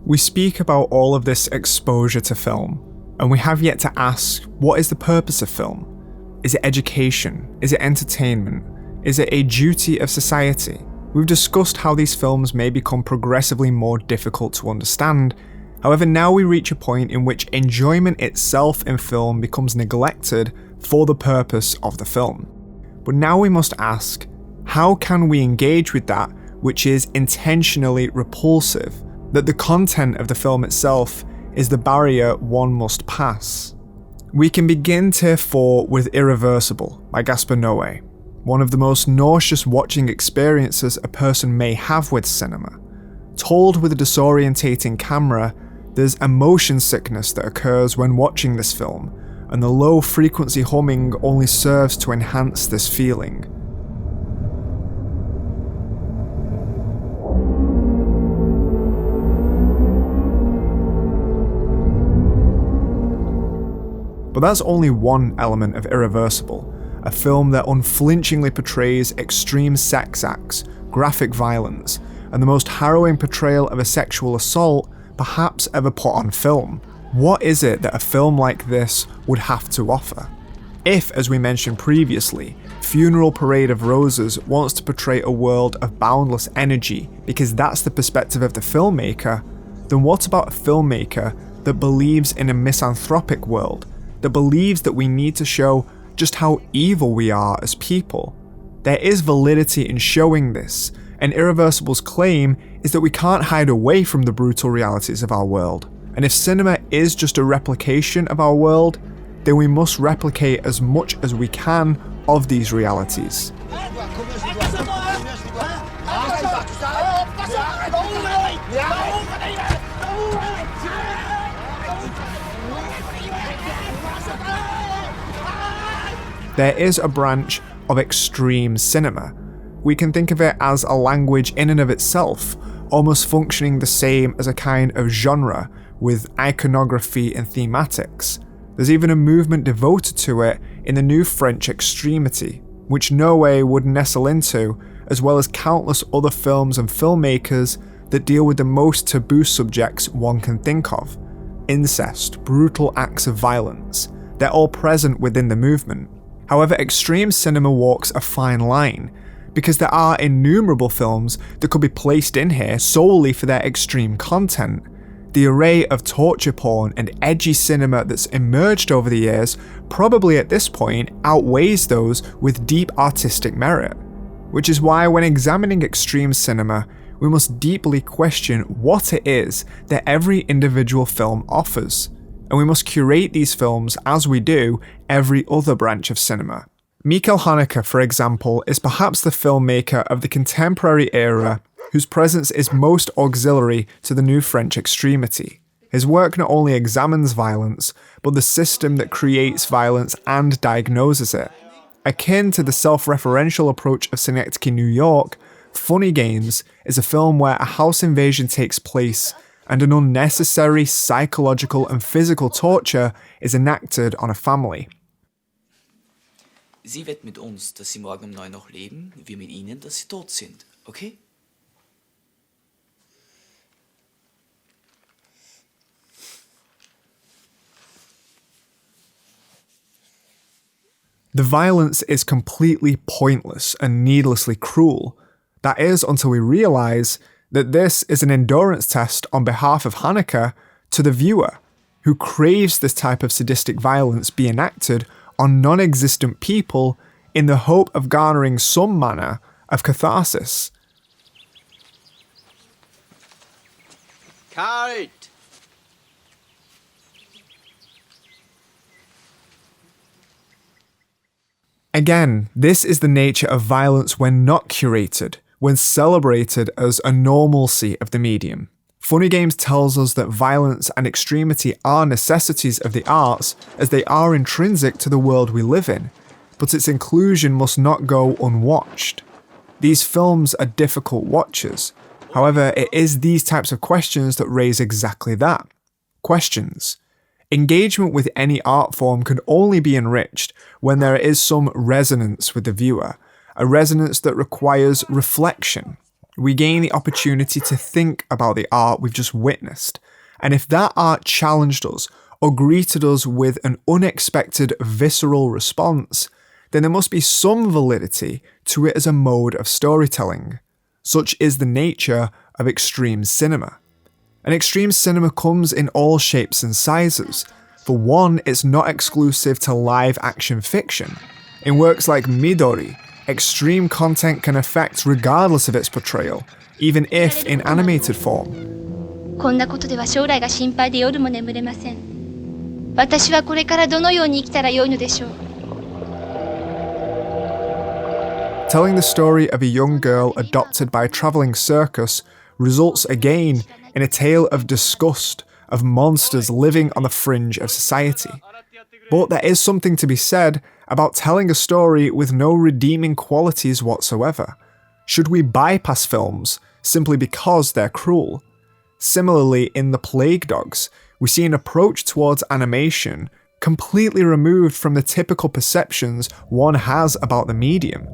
We speak about all of this exposure to film, and we have yet to ask, what is the purpose of film? Is it education? Is it entertainment? Is it a duty of society? We've discussed how these films may become progressively more difficult to understand. However, now we reach a point in which enjoyment itself in film becomes neglected for the purpose of the film. But now we must ask, how can we engage with that which is intentionally repulsive? That the content of the film itself is the barrier one must pass. We can begin Tier 4 with Irreversible by Gaspar Noé, one of the most nauseous watching experiences a person may have with cinema. Told with a disorientating camera, there's a motion sickness that occurs when watching this film, and the low frequency humming only serves to enhance this feeling. But that's only one element of Irreversible, a film that unflinchingly portrays extreme sex acts, graphic violence, and the most harrowing portrayal of a sexual assault perhaps ever put on film. What is it that a film like this would have to offer? If, as we mentioned previously, Funeral Parade of Roses wants to portray a world of boundless energy because that's the perspective of the filmmaker, then what about a filmmaker that believes in a misanthropic world, that believes that we need to show just how evil we are as people? There is validity in showing this, and Irreversible's claim is that we can't hide away from the brutal realities of our world. And if cinema is just a replication of our world, then we must replicate as much as we can of these realities. There is a branch of extreme cinema. We can think of it as a language in and of itself, almost functioning the same as a kind of genre with iconography and thematics. There's even a movement devoted to it in the new French extremity, which Noé would nestle into, as well as countless other films and filmmakers that deal with the most taboo subjects one can think of. Incest, brutal acts of violence, they're all present within the movement. However, extreme cinema walks a fine line, because there are innumerable films that could be placed in here solely for their extreme content. The array of torture porn and edgy cinema that's emerged over the years probably at this point outweighs those with deep artistic merit, which is why when examining extreme cinema, we must deeply question what it is that every individual film offers, and we must curate these films as we do every other branch of cinema. Michael Haneke, for example, is perhaps the filmmaker of the contemporary era whose presence is most auxiliary to the new French extremity. His work not only examines violence, but the system that creates violence and diagnoses it. Akin to the self-referential approach of Synecdoche, New York, Funny Games is a film where a house invasion takes place and an unnecessary psychological and physical torture is enacted on a family. Sie wetten mit uns, dass sie morgen 9 noch leben, wir mit ihnen, dass sie tot sind, okay? The violence is completely pointless and needlessly cruel. That is, until we realise that this is an endurance test on behalf of Haneke to the viewer, who craves this type of sadistic violence be enacted on non-existent people in the hope of garnering some manner of catharsis. Kalt! Again, this is the nature of violence when not curated, when celebrated as a normalcy of the medium. Funny Games tells us that violence and extremity are necessities of the arts as they are intrinsic to the world we live in, but its inclusion must not go unwatched. These films are difficult watches. However, it is these types of questions that raise exactly that. Questions. Engagement with any art form can only be enriched when there is some resonance with the viewer, a resonance that requires reflection. We gain the opportunity to think about the art we've just witnessed, and if that art challenged us or greeted us with an unexpected visceral response, then there must be some validity to it as a mode of storytelling. Such is the nature of extreme cinema. And extreme cinema comes in all shapes and sizes. For one, it's not exclusive to live action fiction. In works like Midori, extreme content can affect regardless of its portrayal, even if in animated form. こんなことでは将来が心配で夜も眠れません。私はこれからどのように生きたらよいのでしょう。 Telling the story of a young girl adopted by a travelling circus results again in a tale of disgust, of monsters living on the fringe of society. But there is something to be said about telling a story with no redeeming qualities whatsoever. Should we bypass films simply because they're cruel? Similarly, in The Plague Dogs, we see an approach towards animation completely removed from the typical perceptions one has about the medium.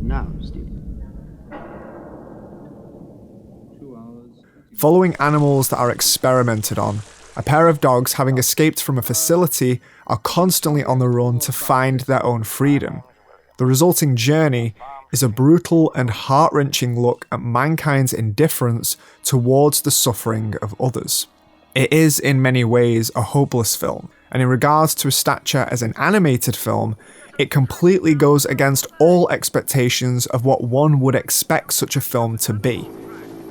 Now, Steve. Following animals that are experimented on, a pair of dogs having escaped from a facility are constantly on the run to find their own freedom. The resulting journey is a brutal and heart-wrenching look at mankind's indifference towards the suffering of others. It is in many ways a hopeless film, and in regards to its stature as an animated film, it completely goes against all expectations of what one would expect such a film to be.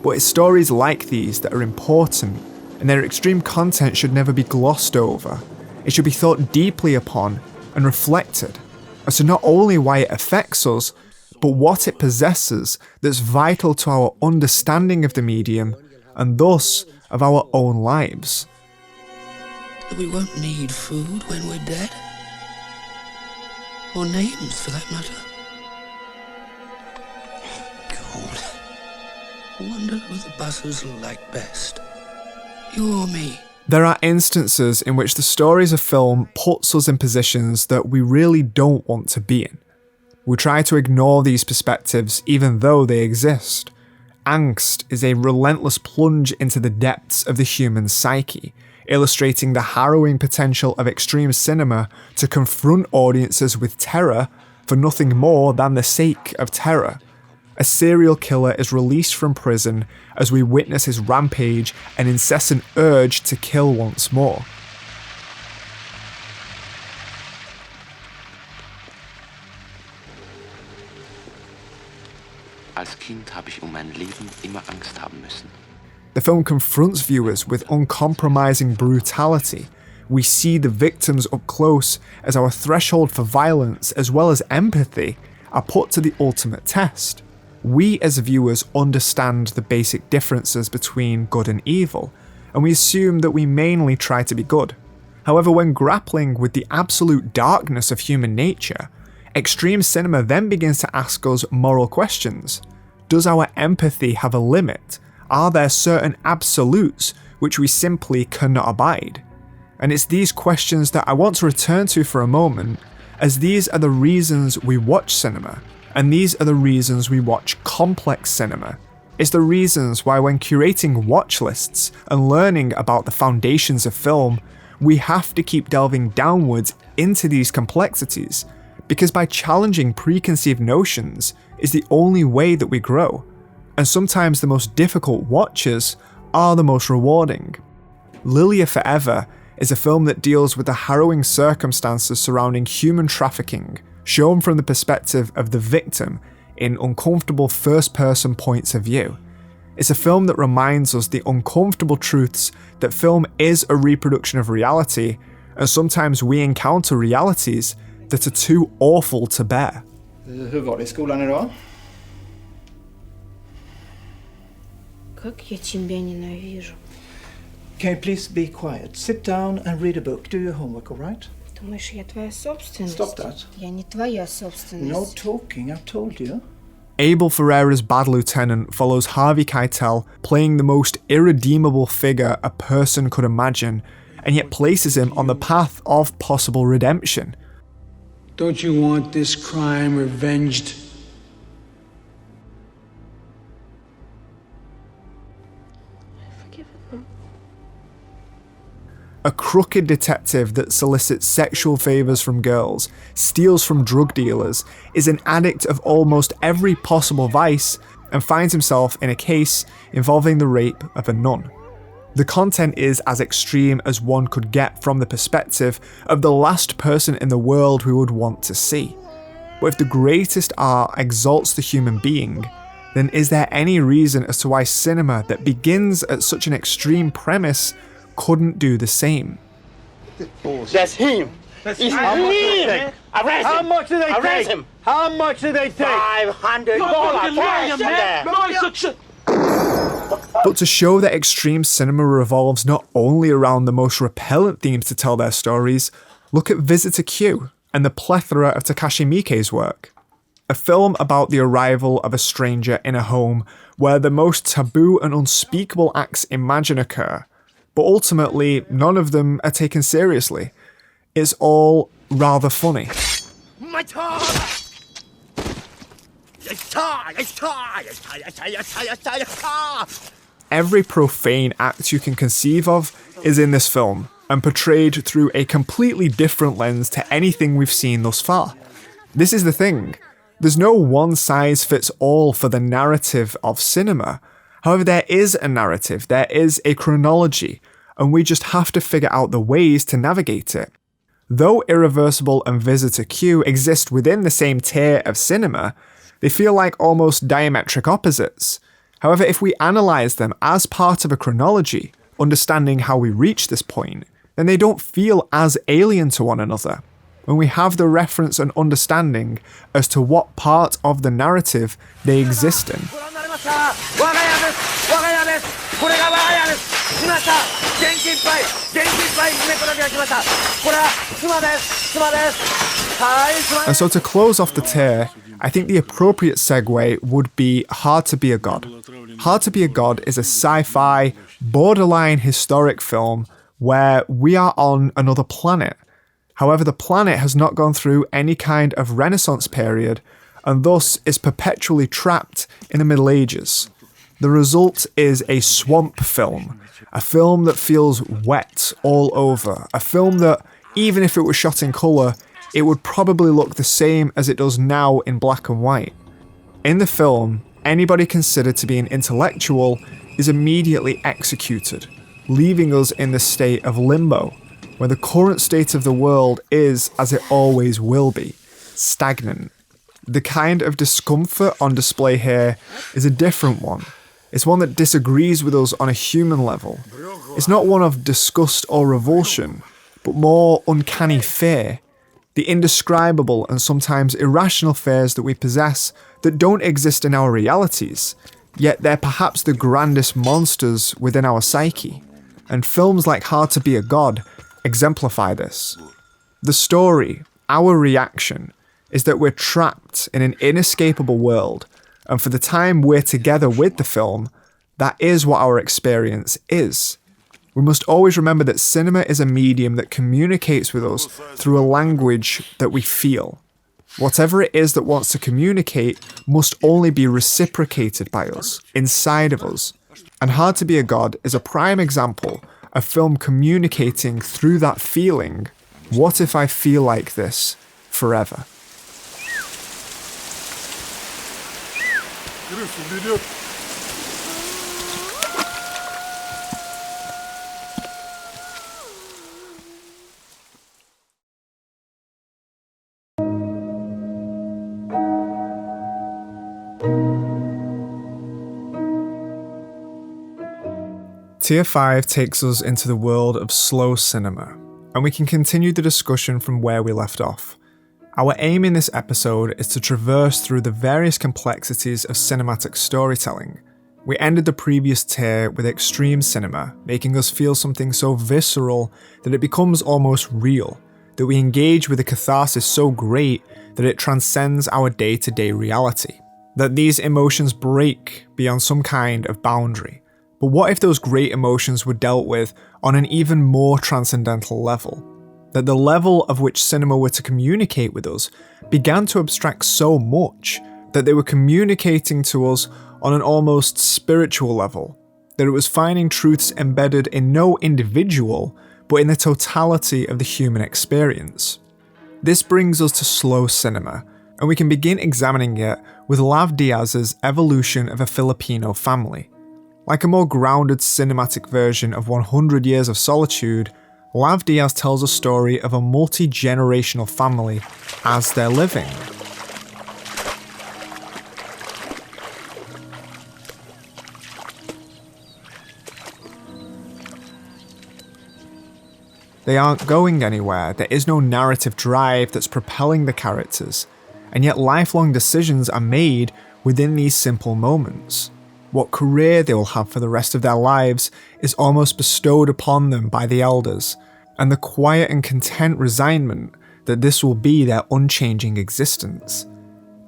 But it's stories like these that are important, and their extreme content should never be glossed over. It should be thought deeply upon and reflected as to not only why it affects us, but what it possesses that's vital to our understanding of the medium, and thus of our own lives. We won't need food when we're dead. Or names, for that matter. God. I wonder who the buzzers like best. You or me? There are instances in which the stories of film puts us in positions that we really don't want to be in. We try to ignore these perspectives even though they exist. Angst is a relentless plunge into the depths of the human psyche, illustrating the harrowing potential of extreme cinema to confront audiences with terror for nothing more than the sake of terror. A serial killer is released from prison as we witness his rampage and incessant urge to kill once more. Als Kind habe ich mein Leben immer Angst haben müssen. The film confronts viewers with uncompromising brutality. We see the victims up close as our threshold for violence as well as empathy are put to the ultimate test. We as viewers understand the basic differences between good and evil, and we assume that we mainly try to be good. However, when grappling with the absolute darkness of human nature, extreme cinema then begins to ask us moral questions. Does our empathy have a limit? Are there certain absolutes which we simply cannot abide? And it's these questions that I want to return to for a moment, as these are the reasons we watch cinema, and these are the reasons we watch complex cinema. It's the reasons why when curating watch lists and learning about the foundations of film, we have to keep delving downwards into these complexities, because by challenging preconceived notions is the only way that we grow. And sometimes the most difficult watches are the most rewarding. Lilia Forever is a film that deals with the harrowing circumstances surrounding human trafficking, shown from the perspective of the victim in uncomfortable first-person points of view. It's a film that reminds us the uncomfortable truths that film is a reproduction of reality, and sometimes we encounter realities that are too awful to bear. Hur var det i skolan idag? Как я тебя ненавижу. Can you please be quiet? Sit down and read a book. Do your homework, all right? Думаешь, я твоя собственность? Stop that. Я не твоя собственность. No talking, I've told you. Abel Ferreira's Bad Lieutenant follows Harvey Keitel playing the most irredeemable figure a person could imagine, and yet places him on the path of possible redemption. Don't you want this crime revenged? A crooked detective that solicits sexual favours from girls, steals from drug dealers, is an addict of almost every possible vice, and finds himself in a case involving the rape of a nun. The content is as extreme as one could get from the perspective of the last person in the world we would want to see. But if the greatest art exalts the human being, then is there any reason as to why cinema that begins at such an extreme premise couldn't do the same? That's him. It's him. Arrest him. How much do they take? Him. How much do they take? $500. But to show that extreme cinema revolves not only around the most repellent themes to tell their stories, look at Visitor Q and the plethora of Takashi Miike's work. A film about the arrival of a stranger in a home where the most taboo and unspeakable acts imagined occur, but ultimately none of them are taken seriously. It's all rather funny. My tongue! Every profane act you can conceive of is in this film, and portrayed through a completely different lens to anything we've seen thus far. This is the thing. There's no one-size-fits-all for the narrative of cinema. However, there is a narrative, there is a chronology, and we just have to figure out the ways to navigate it. Though Irreversible and Visitor Q exist within the same tier of cinema, they feel like almost diametric opposites. However, if we analyse them as part of a chronology, understanding how we reach this point, then they don't feel as alien to one another. When we have the reference and understanding as to what part of the narrative they exist in. And so to close off the tier, I think the appropriate segue would be Hard to Be a God. Hard to Be a God is a sci-fi, borderline historic film where we are on another planet. However, the planet has not gone through any kind of Renaissance period, and thus is perpetually trapped in the Middle Ages. The result is a swamp film, a film that feels wet all over, a film that, even if it was shot in colour, it would probably look the same as it does now in black and white. In the film, anybody considered to be an intellectual is immediately executed, leaving us in the state of limbo, where the current state of the world is, as it always will be, stagnant. The kind of discomfort on display here is a different one. It's one that disagrees with us on a human level. It's not one of disgust or revulsion, but more uncanny fear. the indescribable and sometimes irrational fears that we possess that don't exist in our realities, yet they're perhaps the grandest monsters within our psyche. And films like Hard to Be a God exemplify this. The story, our reaction, is that we're trapped in an inescapable world, and for the time we're together with the film, that is what our experience is. We must always remember that cinema is a medium that communicates with us through a language that we feel. Whatever it is that wants to communicate must only be reciprocated by us, inside of us. And Hard to Be a God is a prime example of film communicating through that feeling. What if I feel like this forever? Tier 5 takes us into the world of slow cinema, and we can continue the discussion from where we left off. Our aim in this episode is to traverse through the various complexities of cinematic storytelling. We ended the previous tier with extreme cinema, making us feel something so visceral that it becomes almost real, that we engage with a catharsis so great that it transcends our day-to-day reality, that these emotions break beyond some kind of boundary. But what if those great emotions were dealt with on an even more transcendental level? That the level of which cinema were to communicate with us began to abstract so much that they were communicating to us on an almost spiritual level, that it was finding truths embedded in no individual, but in the totality of the human experience. This brings us to slow cinema, and we can begin examining it with Lav Diaz's Evolution of a Filipino Family. Like a more grounded cinematic version of 100 Years of Solitude, Lav Diaz tells a story of a multi-generational family as they're living. They aren't going anywhere, there is no narrative drive that's propelling the characters, and yet lifelong decisions are made within these simple moments. What career they will have for the rest of their lives is almost bestowed upon them by the elders, and the quiet and content resignment that this will be their unchanging existence.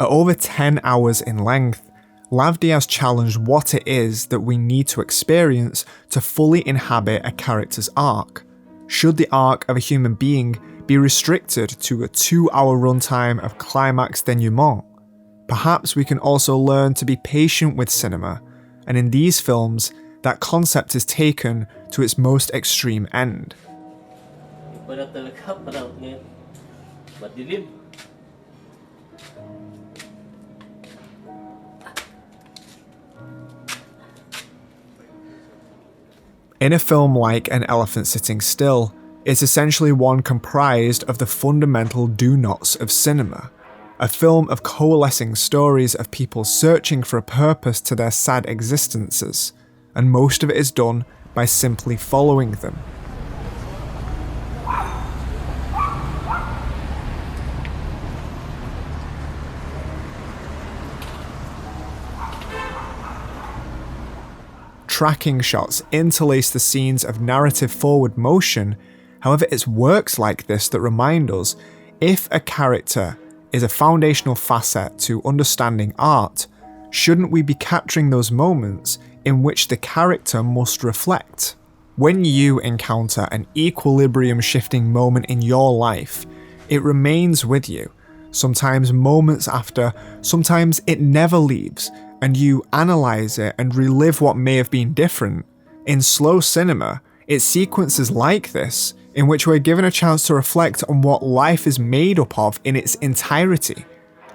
At over 10 hours in length, Lav Diaz challenged what it is that we need to experience to fully inhabit a character's arc. Should the arc of a human being be restricted to a 2-hour runtime of climax denouement? Perhaps we can also learn to be patient with cinema, and in these films, that concept is taken to its most extreme end. In a film like An Elephant Sitting Still, it's essentially one comprised of the fundamental do-nots of cinema. A film of coalescing stories of people searching for a purpose to their sad existences, and most of it is done by simply following them. Tracking shots interlace the scenes of narrative forward motion. However, it's works like this that remind us, if a character is a foundational facet to understanding art, shouldn't we be capturing those moments in which the character must reflect? When you encounter an equilibrium shifting moment in your life, it remains with you, sometimes moments after, sometimes it never leaves, and you analyze it and relive what may have been different. In slow cinema, it's sequences like this in which we're given a chance to reflect on what life is made up of in its entirety.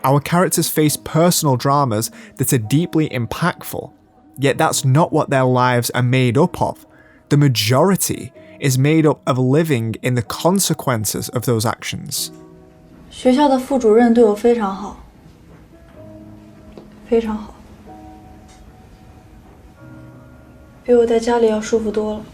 Our characters face personal dramas that are deeply impactful, yet that's not what their lives are made up of. The majority is made up of living in the consequences of those actions. 学校的副主任对我非常好，非常好，比我在家里要舒服多了。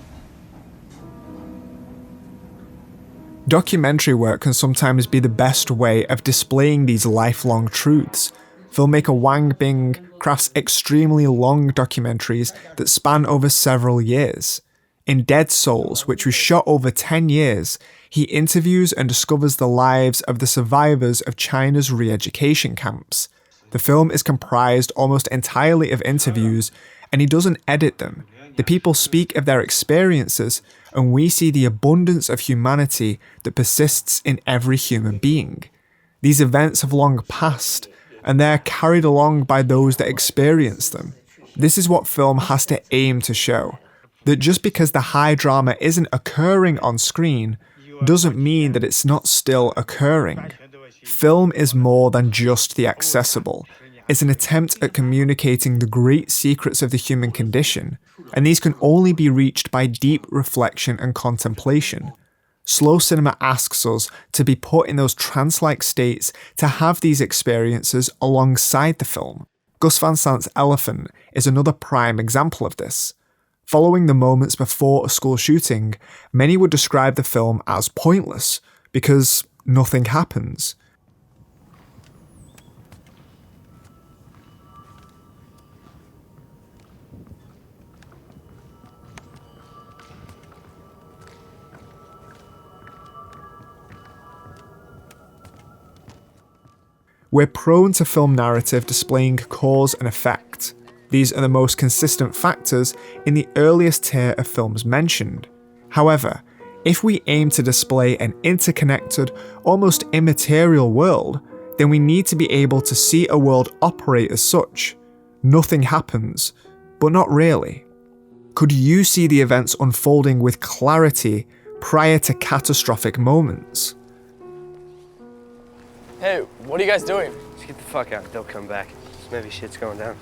Documentary work can sometimes be the best way of displaying these lifelong truths. Filmmaker Wang Bing crafts extremely long documentaries that span over several years. In Dead Souls, which was shot over 10 years, he interviews and discovers the lives of the survivors of China's re-education camps. The film is comprised almost entirely of interviews, and he doesn't edit them. The people speak of their experiences, and we see the abundance of humanity that persists in every human being. These events have long passed, and they are carried along by those that experience them. This is what film has to aim to show. That just because the high drama isn't occurring on screen doesn't mean that it's not still occurring. Film is more than just the accessible. It's an attempt at communicating the great secrets of the human condition, and these can only be reached by deep reflection and contemplation. Slow cinema asks us to be put in those trance-like states to have these experiences alongside the film. Gus Van Sant's Elephant is another prime example of this. Following the moments before a school shooting, many would describe the film as pointless because nothing happens. We're prone to film narrative displaying cause and effect. These are the most consistent factors in the earliest tier of films mentioned. However, if we aim to display an interconnected, almost immaterial world, then we need to be able to see a world operate as such. Nothing happens, but not really. Could you see the events unfolding with clarity prior to catastrophic moments? Hey, what are you guys doing? Just get the fuck out, they'll come back. Maybe shit's going down.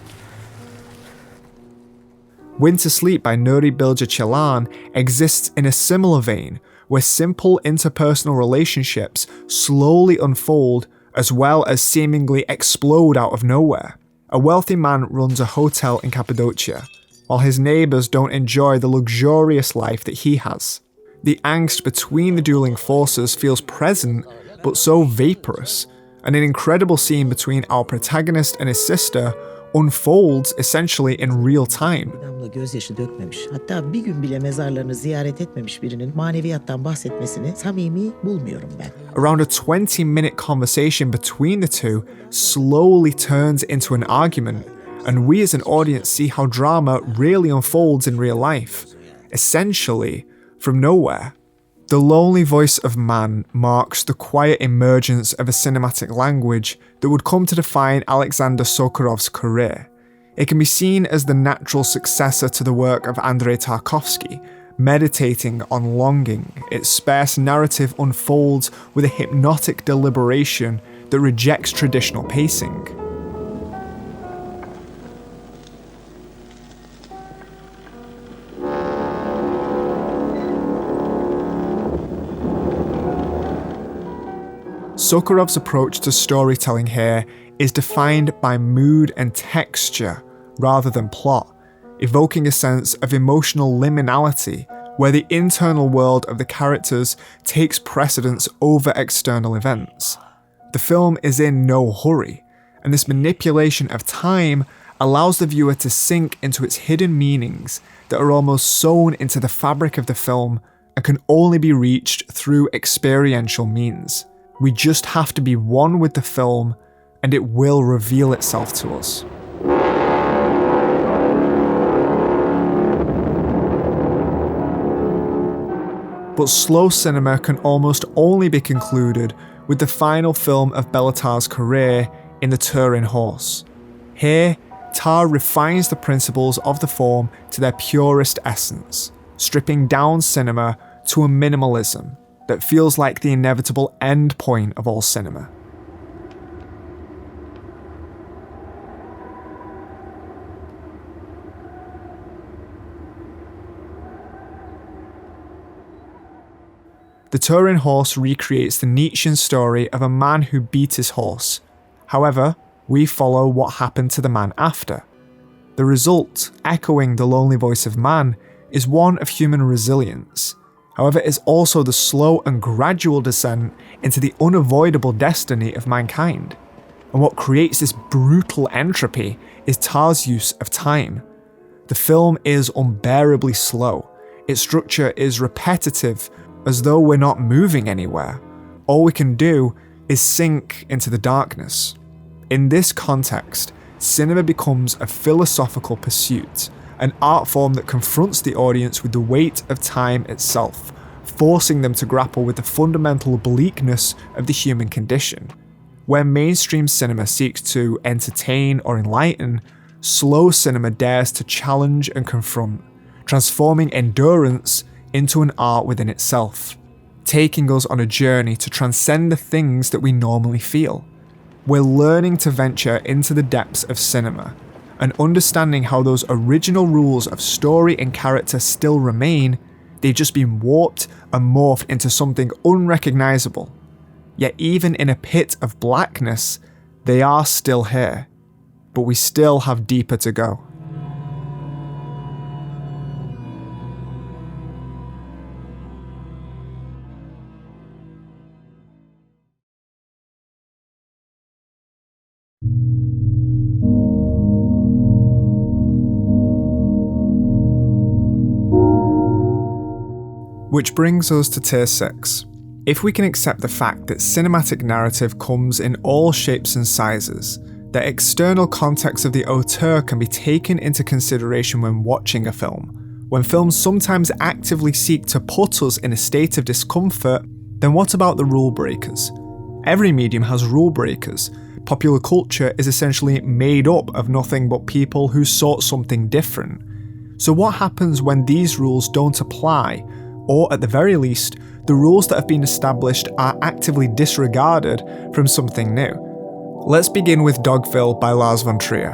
Winter Sleep by Nuri Bilge Ceylan exists in a similar vein, where simple interpersonal relationships slowly unfold as well as seemingly explode out of nowhere. A wealthy man runs a hotel in Cappadocia, while his neighbours don't enjoy the luxurious life that he has. The angst between the dueling forces feels present, but so vaporous, and an incredible scene between our protagonist and his sister unfolds essentially in real time. Gözyaşı dökmemiş. Hatta bir gün bile mezarlarını ziyaret etmemiş birinin maneviyattan bahsetmesini samimi bulmuyorum ben. Around a 20-minute conversation between the two slowly turns into an argument, and we as an audience see how drama really unfolds in real life, essentially from nowhere. The lonely voice of man marks the quiet emergence of a cinematic language that would come to define Alexander Sokurov's career. It can be seen as the natural successor to the work of Andrei Tarkovsky, meditating on longing. Its sparse narrative unfolds with a hypnotic deliberation that rejects traditional pacing. Sokurov's approach to storytelling here is defined by mood and texture rather than plot, evoking a sense of emotional liminality where the internal world of the characters takes precedence over external events. The film is in no hurry, and this manipulation of time allows the viewer to sink into its hidden meanings that are almost sewn into the fabric of the film and can only be reached through experiential means. We just have to be one with the film, and it will reveal itself to us. But slow cinema can almost only be concluded with the final film of Bellatar's career in The Turin Horse. Here, Tar refines the principles of the form to their purest essence, stripping down cinema to a minimalism that feels like the inevitable end point of all cinema. The Turin Horse recreates the Nietzschean story of a man who beat his horse. However, we follow what happened to the man after. The result, echoing the lonely voice of man, is one of human resilience. However, it's also the slow and gradual descent into the unavoidable destiny of mankind. And what creates this brutal entropy is Tar's use of time. The film is unbearably slow. Its structure is repetitive, as though we're not moving anywhere. All we can do is sink into the darkness. In this context, cinema becomes a philosophical pursuit, an art form that confronts the audience with the weight of time itself, forcing them to grapple with the fundamental bleakness of the human condition. Where mainstream cinema seeks to entertain or enlighten, slow cinema dares to challenge and confront, transforming endurance into an art within itself, taking us on a journey to transcend the things that we normally feel. We're learning to venture into the depths of cinema, and understanding how those original rules of story and character still remain. They've just been warped and morphed into something unrecognisable. Yet even in a pit of blackness, they are still here. But we still have deeper to go. Which brings us to tier 6. If we can accept the fact that cinematic narrative comes in all shapes and sizes, that external context of the auteur can be taken into consideration when watching a film, when films sometimes actively seek to put us in a state of discomfort, then what about the rule breakers? Every medium has rule breakers. Popular culture is essentially made up of nothing but people who sought something different. So what happens when these rules don't apply, or at the very least, the rules that have been established are actively disregarded from something new? Let's begin with Dogville by Lars von Trier.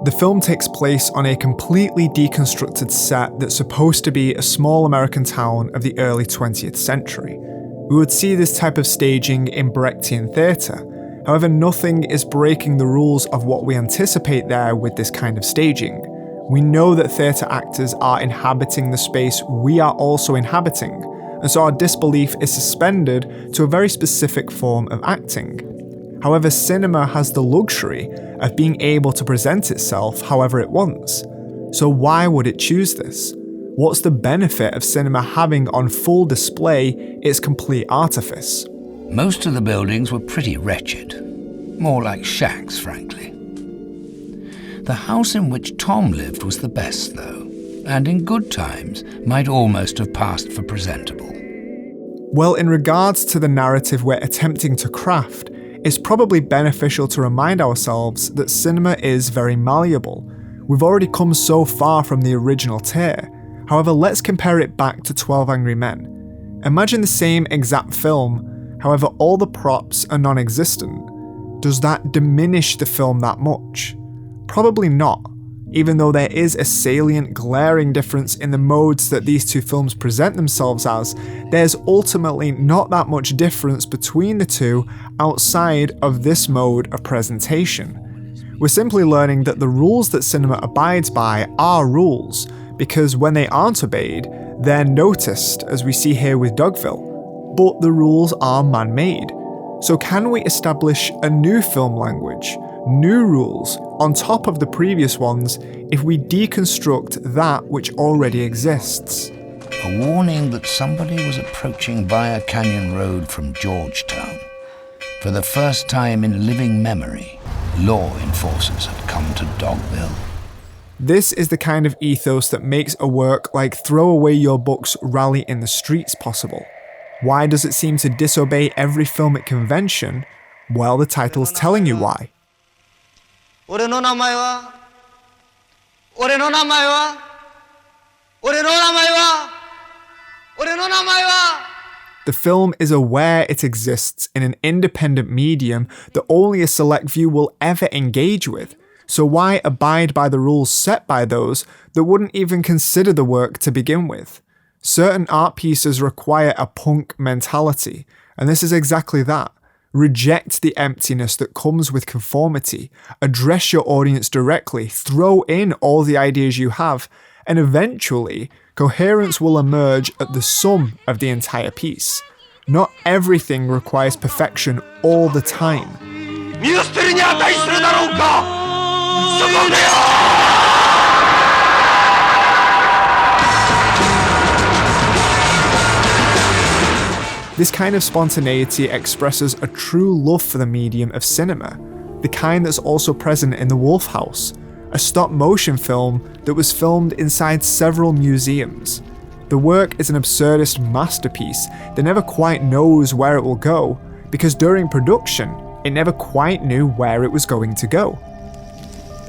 The film takes place on a completely deconstructed set that's supposed to be a small American town of the early 20th century. We would see this type of staging in Brechtian theatre. However, nothing is breaking the rules of what we anticipate there with this kind of staging. We know that theatre actors are inhabiting the space we are also inhabiting, and so our disbelief is suspended to a very specific form of acting. However, cinema has the luxury of being able to present itself however it wants. So why would it choose this? What's the benefit of cinema having on full display its complete artifice? Most of the buildings were pretty wretched. More like shacks, frankly. The house in which Tom lived was the best, though, and in good times might almost have passed for presentable. Well, in regards to the narrative we're attempting to craft, it's probably beneficial to remind ourselves that cinema is very malleable. We've already come so far from the original tier. However, let's compare it back to 12 Angry Men. Imagine the same exact film, however all the props are non-existent. Does that diminish the film that much? Probably not. Even though there is a salient, glaring difference in the modes that these two films present themselves as, there's ultimately not that much difference between the two outside of this mode of presentation. We're simply learning that the rules that cinema abides by are rules, because when they aren't obeyed, they're noticed, as we see here with Dogville. But the rules are man-made. So can we establish a new film language, new rules, on top of the previous ones if we deconstruct that which already exists? A warning that somebody was approaching via Canyon Road from Georgetown. For the first time in living memory, law enforcers had come to Dogville. This is the kind of ethos that makes a work like Throw Away Your Books, Rally in the Streets possible. Why does it seem to disobey every filmic convention? Well, the title's telling you why. The film is aware it exists in an independent medium that only a select few will ever engage with, so why abide by the rules set by those that wouldn't even consider the work to begin with? Certain art pieces require a punk mentality, and this is exactly that. Reject the emptiness that comes with conformity, address your audience directly, throw in all the ideas you have, and eventually, coherence will emerge at the sum of the entire piece. Not everything requires perfection all the time. This kind of spontaneity expresses a true love for the medium of cinema, the kind that's also present in The Wolf House, a stop-motion film that was filmed inside several museums. The work is an absurdist masterpiece that never quite knows where it will go, because during production, it never quite knew where it was going to go.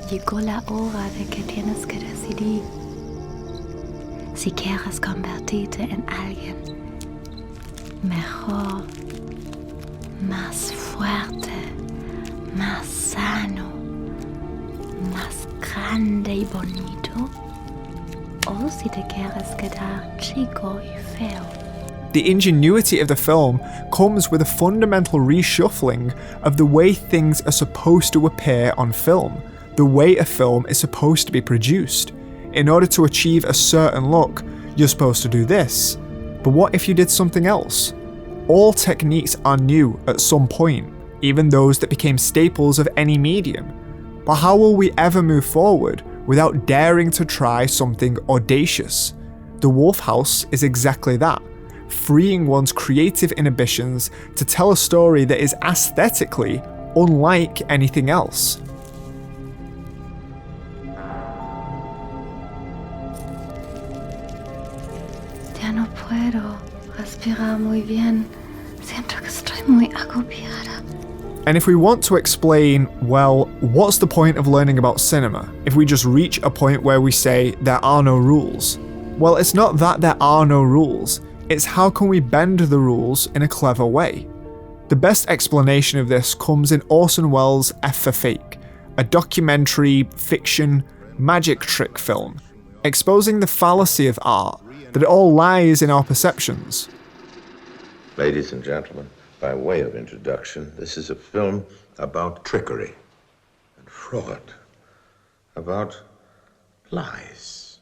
Llegó la hora de que tienes que decidir si quieres convertirte en alguien mejor, más fuerte, más sano, más grande y bonito, o si te quieres quedar chico y feo. The ingenuity of the film comes with a fundamental reshuffling of the way things are supposed to appear on film, the way a film is supposed to be produced. In order to achieve a certain look, you're supposed to do this. But what if you did something else? All techniques are new at some point, even those that became staples of any medium. But how will we ever move forward without daring to try something audacious? The Wolf House is exactly that, freeing one's creative inhibitions to tell a story that is aesthetically unlike anything else. Ya no puedo respirar muy bien. Siento que estoy muy agobiada. And if we want to explain, well, what's the point of learning about cinema if we just reach a point where we say there are no rules? Well, it's not that there are no rules, it's how can we bend the rules in a clever way. The best explanation of this comes in Orson Welles' F for Fake, a documentary, fiction, magic trick film, exposing the fallacy of art, that it all lies in our perceptions. Ladies and gentlemen, by way of introduction, this is a film about trickery and fraud, about lies.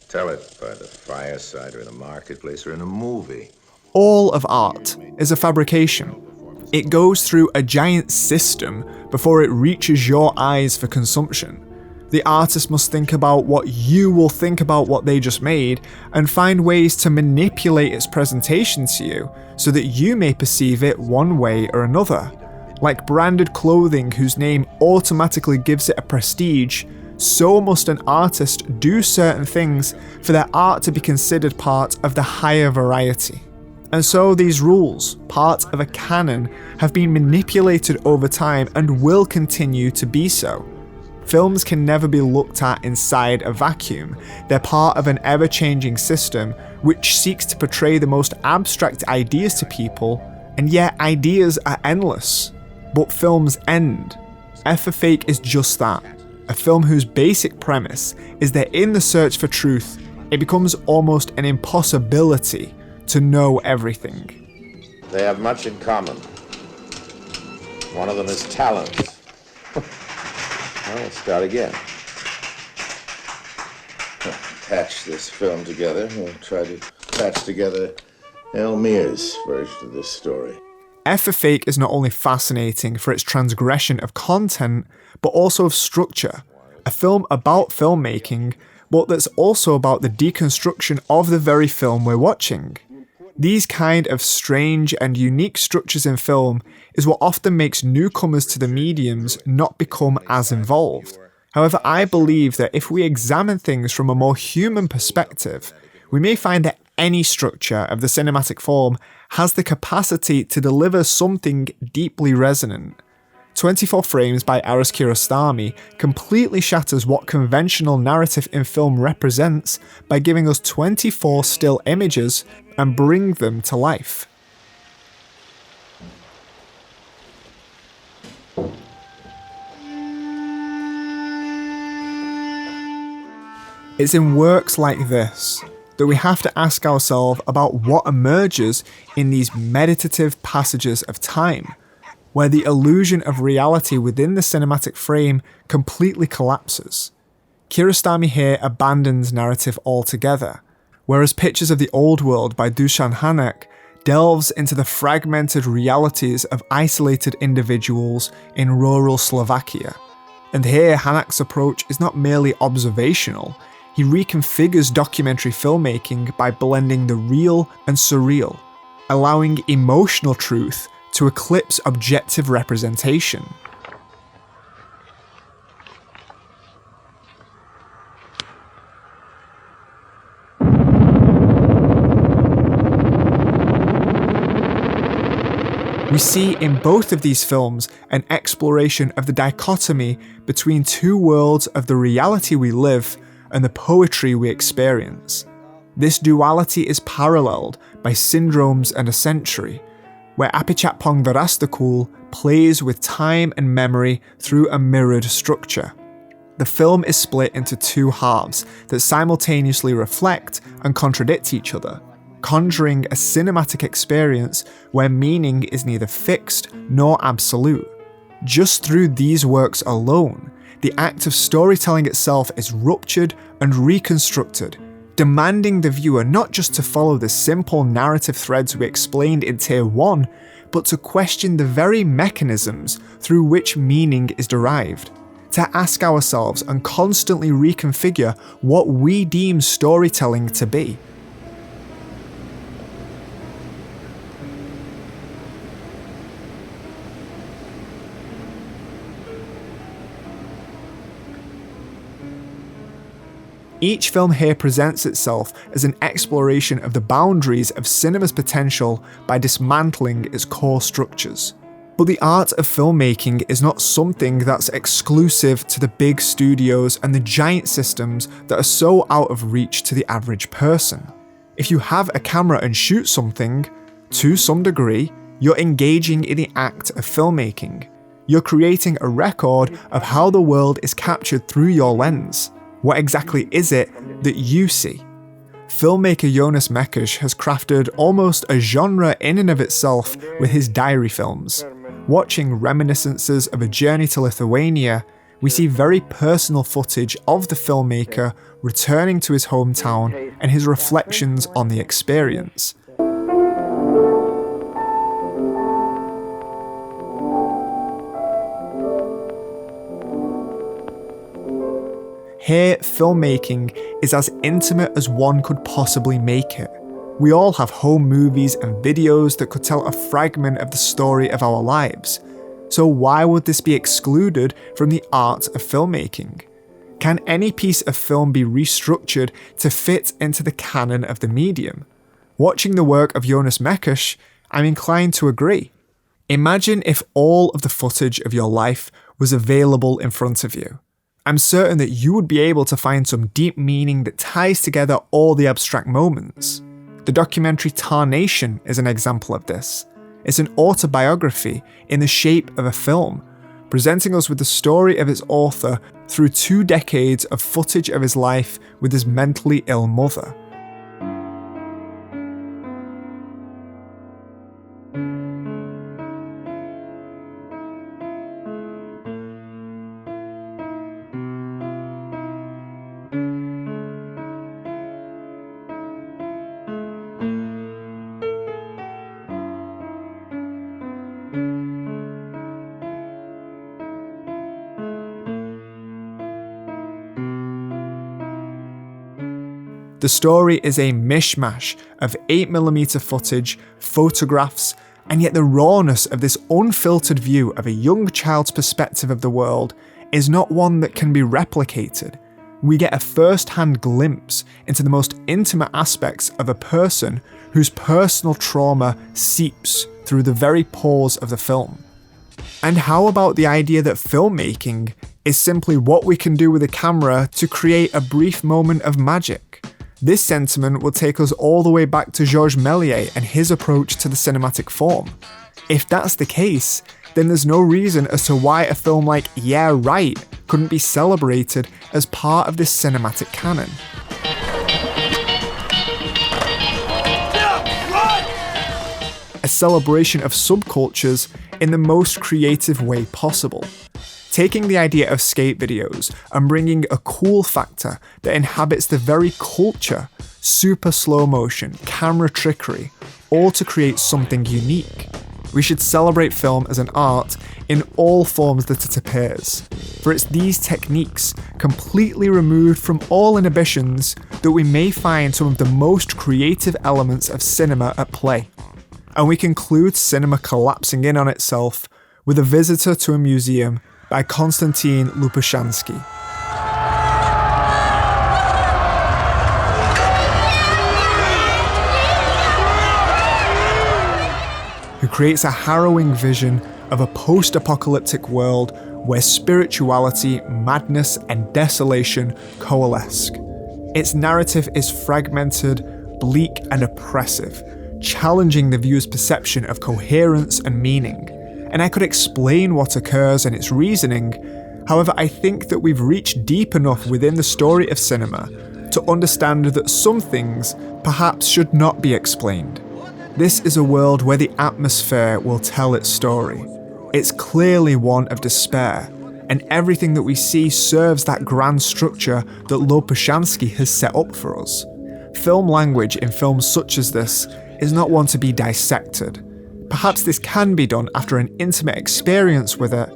Tell it by the fireside or in the marketplace or in a movie. All of art is a fabrication. It goes through a giant system before it reaches your eyes for consumption. The artist must think about what you will think about what they just made and find ways to manipulate its presentation to you so that you may perceive it one way or another. Like branded clothing whose name automatically gives it a prestige, so must an artist do certain things for their art to be considered part of the higher variety. And so these rules, part of a canon, have been manipulated over time and will continue to be so. Films can never be looked at inside a vacuum. They're part of an ever-changing system which seeks to portray the most abstract ideas to people, and yet ideas are endless. But films end. F for Fake is just that. A film whose basic premise is that in the search for truth, it becomes almost an impossibility to know everything. They have much in common. One of them is talent. Well, let's start again. Patch this film together. We'll try to patch together Elmir's version of this story. F for Fake is not only fascinating for its transgression of content, but also of structure. A film about filmmaking, but that's also about the deconstruction of the very film we're watching. These kind of strange and unique structures in film is what often makes newcomers to the mediums not become as involved. However, I believe that if we examine things from a more human perspective, we may find that any structure of the cinematic form has the capacity to deliver something deeply resonant. 24 Frames by Aras Kiarostami completely shatters what conventional narrative in film represents by giving us 24 still images and bring them to life. It's in works like this that we have to ask ourselves about what emerges in these meditative passages of time, where the illusion of reality within the cinematic frame completely collapses. Kiarostami here abandons narrative altogether, whereas Pictures of the Old World by Dusan Hanek delves into the fragmented realities of isolated individuals in rural Slovakia. And here, Hanek's approach is not merely observational, he reconfigures documentary filmmaking by blending the real and surreal, allowing emotional truth to eclipse objective representation. We see in both of these films an exploration of the dichotomy between two worlds of the reality we live and the poetry we experience. This duality is paralleled by Syndromes and a Century, where Apichatpong Darastakul plays with time and memory through a mirrored structure. The film is split into two halves that simultaneously reflect and contradict each other, conjuring a cinematic experience where meaning is neither fixed nor absolute. Just through these works alone, the act of storytelling itself is ruptured and reconstructed, demanding the viewer not just to follow the simple narrative threads we explained in Tier 1, but to question the very mechanisms through which meaning is derived, to ask ourselves and constantly reconfigure what we deem storytelling to be. Each film here presents itself as an exploration of the boundaries of cinema's potential by dismantling its core structures. But the art of filmmaking is not something that's exclusive to the big studios and the giant systems that are so out of reach to the average person. If you have a camera and shoot something, to some degree, you're engaging in the act of filmmaking. You're creating a record of how the world is captured through your lens. What exactly is it that you see? Filmmaker Jonas Mekas has crafted almost a genre in and of itself with his diary films. Watching reminiscences of a journey to Lithuania, we see very personal footage of the filmmaker returning to his hometown and his reflections on the experience. Here, filmmaking is as intimate as one could possibly make it. We all have home movies and videos that could tell a fragment of the story of our lives. So why would this be excluded from the art of filmmaking? Can any piece of film be restructured to fit into the canon of the medium? Watching the work of Jonas Mekas, I'm inclined to agree. Imagine if all of the footage of your life was available in front of you. I'm certain that you would be able to find some deep meaning that ties together all the abstract moments. The documentary Tarnation is an example of this. It's an autobiography in the shape of a film, presenting us with the story of its author through 2 decades of footage of his life with his mentally ill mother. The story is a mishmash of 8mm footage, photographs, and yet the rawness of this unfiltered view of a young child's perspective of the world is not one that can be replicated. We get a first-hand glimpse into the most intimate aspects of a person whose personal trauma seeps through the very pores of the film. And how about the idea that filmmaking is simply what we can do with a camera to create a brief moment of magic? This sentiment will take us all the way back to Georges Méliès and his approach to the cinematic form. If that's the case, then there's no reason as to why a film like Yeah Right couldn't be celebrated as part of this cinematic canon. A celebration of subcultures in the most creative way possible. taking the idea of skate videos and bringing a cool factor that inhabits the very culture, super slow motion, camera trickery, all to create something unique. We should celebrate film as an art in all forms that it appears, for it's these techniques, completely removed from all inhibitions, that we may find some of the most creative elements of cinema at play. And we conclude cinema collapsing in on itself with A Visitor to a Museum by Konstantin Lupushansky. Who creates a harrowing vision of a post-apocalyptic world where spirituality, madness, and desolation coalesce. Its narrative is fragmented, bleak, and oppressive, challenging the viewer's perception of coherence and meaning. And I could explain what occurs and its reasoning. However, I think that we've reached deep enough within the story of cinema to understand that some things perhaps should not be explained. This is a world where the atmosphere will tell its story. It's clearly one of despair, and everything that we see serves that grand structure that Lopushansky has set up for us. Film language in films such as this is not one to be dissected. Perhaps this can be done after an intimate experience with it,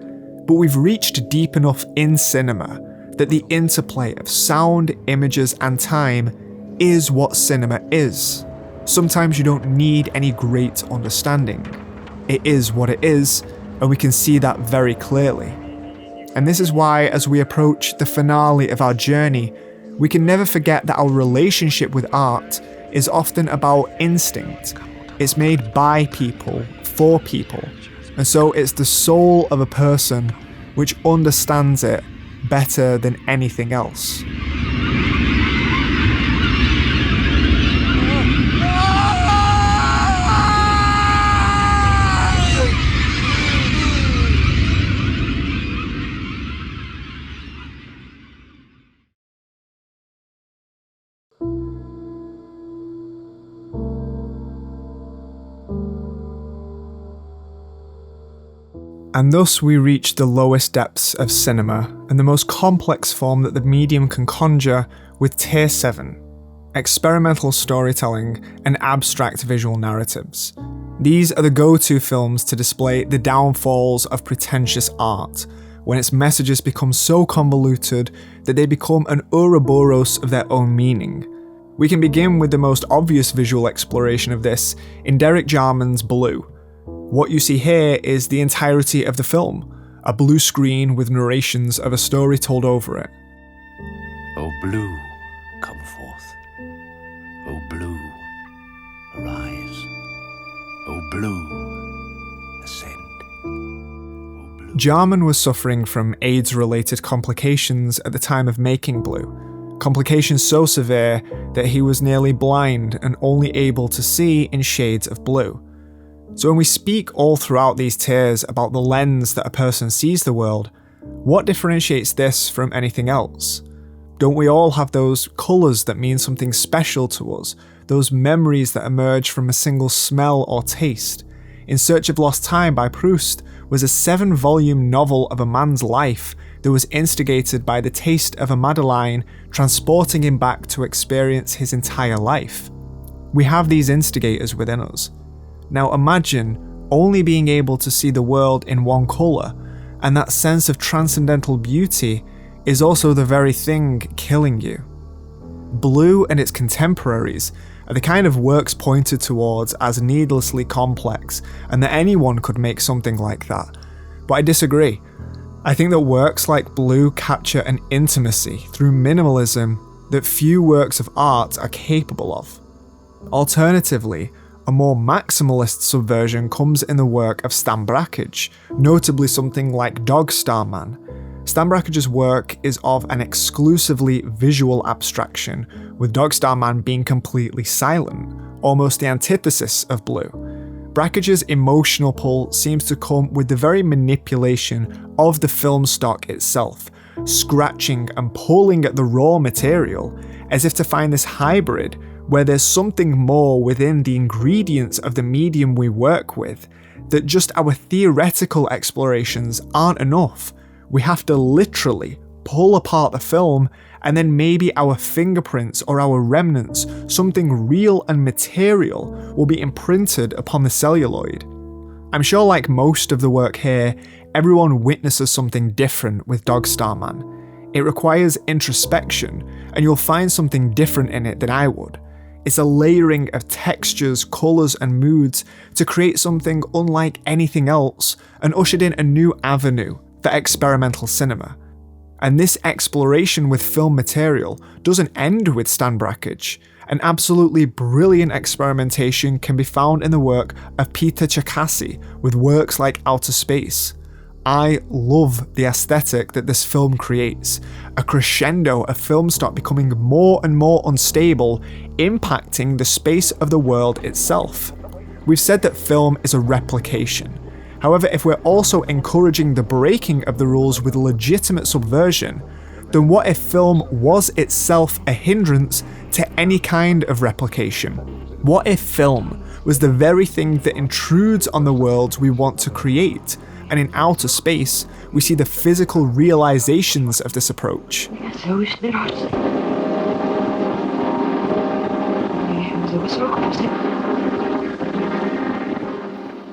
but we've reached deep enough in cinema that the interplay of sound, images, and time is what cinema is. Sometimes you don't need any great understanding. It is what it is, and we can see that very clearly. And this is why, as we approach the finale of our journey, we can never forget that our relationship with art is often about instinct. It's made by people, for people, and so it's the soul of a person which understands it better than anything else. And thus we reach the lowest depths of cinema, and the most complex form that the medium can conjure with Tier 7, experimental storytelling and abstract visual narratives. These are the go-to films to display the downfalls of pretentious art, when its messages become so convoluted that they become an Ouroboros of their own meaning. We can begin with the most obvious visual exploration of this in Derek Jarman's Blue. What you see here is the entirety of the film, a blue screen with narrations of a story told over it. O blue, come forth. O blue, arise. O blue, ascend. Jarman was suffering from AIDS-related complications at the time of making Blue, complications so severe that he was nearly blind and only able to see in shades of blue. So when we speak all throughout these tiers about the lens that a person sees the world, what differentiates this from anything else? Don't we all have those colours that mean something special to us, those memories that emerge from a single smell or taste? In Search of Lost Time by Proust was a 7-volume novel of a man's life that was instigated by the taste of a Madeleine, transporting him back to experience his entire life. We have these instigators within us. Now imagine only being able to see the world in one colour, and that sense of transcendental beauty is also the very thing killing you. Blue and its contemporaries are the kind of works pointed towards as needlessly complex, and that anyone could make something like that. But I disagree. I think that works like Blue capture an intimacy through minimalism that few works of art are capable of. Alternatively, a more maximalist subversion comes in the work of Stan Brakhage, notably something like Dog Star Man. Stan Brakhage's work is of an exclusively visual abstraction, with Dog Star Man being completely silent, almost the antithesis of Blue. Brakhage's emotional pull seems to come with the very manipulation of the film stock itself, scratching and pulling at the raw material, as if to find this hybrid where there's something more within the ingredients of the medium we work with, that just our theoretical explorations aren't enough. we have to literally pull apart the film, and then maybe our fingerprints or our remnants, something real and material, will be imprinted upon the celluloid. I'm sure, like most of the work here, everyone witnesses something different with Dog Star Man. It requires introspection, and you'll find something different in it than I would. It's a layering of textures, colours and moods to create something unlike anything else, and ushered in a new avenue for experimental cinema. And this exploration with film material doesn't end with Stan Brakhage. An absolutely brilliant experimentation can be found in the work of Peter Chakasi with works like Outer Space. I love the aesthetic that this film creates, a crescendo of film stock becoming more and more unstable, impacting the space of the world itself. We've said that film is a replication. However, if we're also encouraging the breaking of the rules with legitimate subversion, then what if film was itself a hindrance to any kind of replication? What if film was the very thing that intrudes on the worlds we want to create, and in Outer Space, we see the physical realizations of this approach?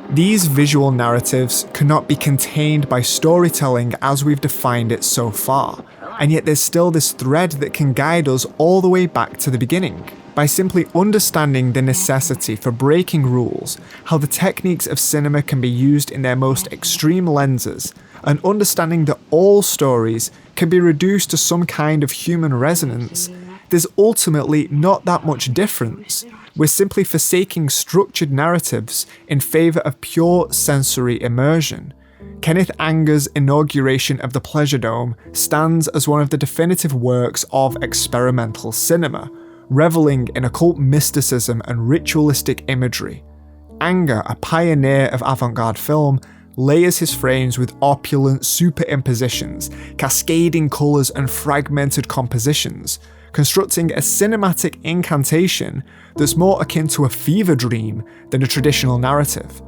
These visual narratives cannot be contained by storytelling as we've defined it so far, and yet there's still this thread that can guide us all the way back to the beginning. By simply understanding the necessity for breaking rules, how the techniques of cinema can be used in their most extreme lenses, and understanding that all stories can be reduced to some kind of human resonance, there's ultimately not that much difference. We're simply forsaking structured narratives in favour of pure sensory immersion. Kenneth Anger's inauguration of the Pleasure Dome stands as one of the definitive works of experimental cinema, revelling in occult mysticism and ritualistic imagery. Anger, a pioneer of avant-garde film, layers his frames with opulent superimpositions, cascading colours and fragmented compositions, constructing a cinematic incantation that's more akin to a fever dream than a traditional narrative.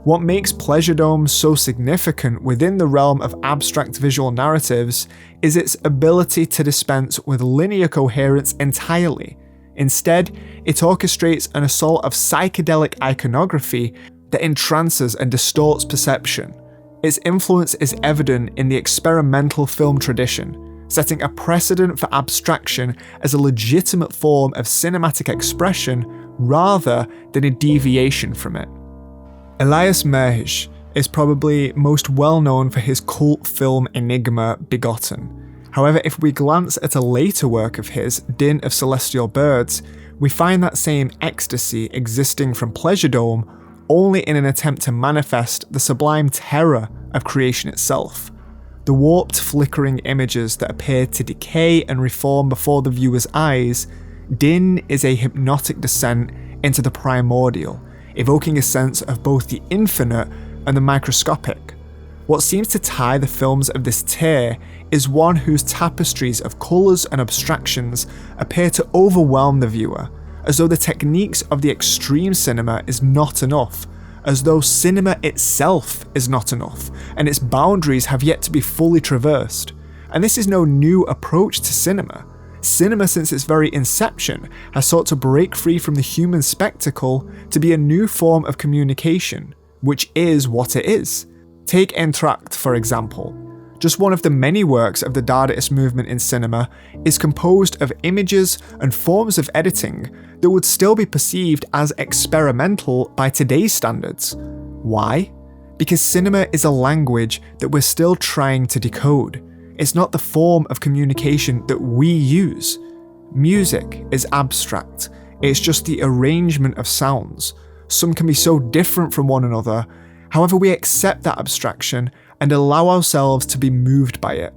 What makes Pleasure Dome so significant within the realm of abstract visual narratives is its ability to dispense with linear coherence entirely. Instead, it orchestrates an assault of psychedelic iconography that entrances and distorts perception. Its influence is evident in the experimental film tradition, setting a precedent for abstraction as a legitimate form of cinematic expression rather than a deviation from it. Elias Merhige is probably most well known for his cult film enigma Begotten. However, if we glance at a later work of his, Din of Celestial Birds, we find that same ecstasy existing from Pleasure Dome only in an attempt to manifest the sublime terror of creation itself. The warped, flickering images that appear to decay and reform before the viewer's eyes, Din is a hypnotic descent into the primordial, evoking a sense of both the infinite and the microscopic. What seems to tie the films of this tier is one whose tapestries of colours and abstractions appear to overwhelm the viewer, as though the techniques of the extreme cinema is not enough, as though cinema itself is not enough, and its boundaries have yet to be fully traversed. And this is no new approach to cinema. Cinema, since its very inception, has sought to break free from the human spectacle to be a new form of communication, which is what it is. Take Entr'acte, for example. Just one of the many works of the Dadaist movement in cinema is composed of images and forms of editing that would still be perceived as experimental by today's standards. Why? Because cinema is a language that we're still trying to decode. It's not the form of communication that we use. Music is abstract. It's just the arrangement of sounds. Some can be so different from one another. However, we accept that abstraction and allow ourselves to be moved by it.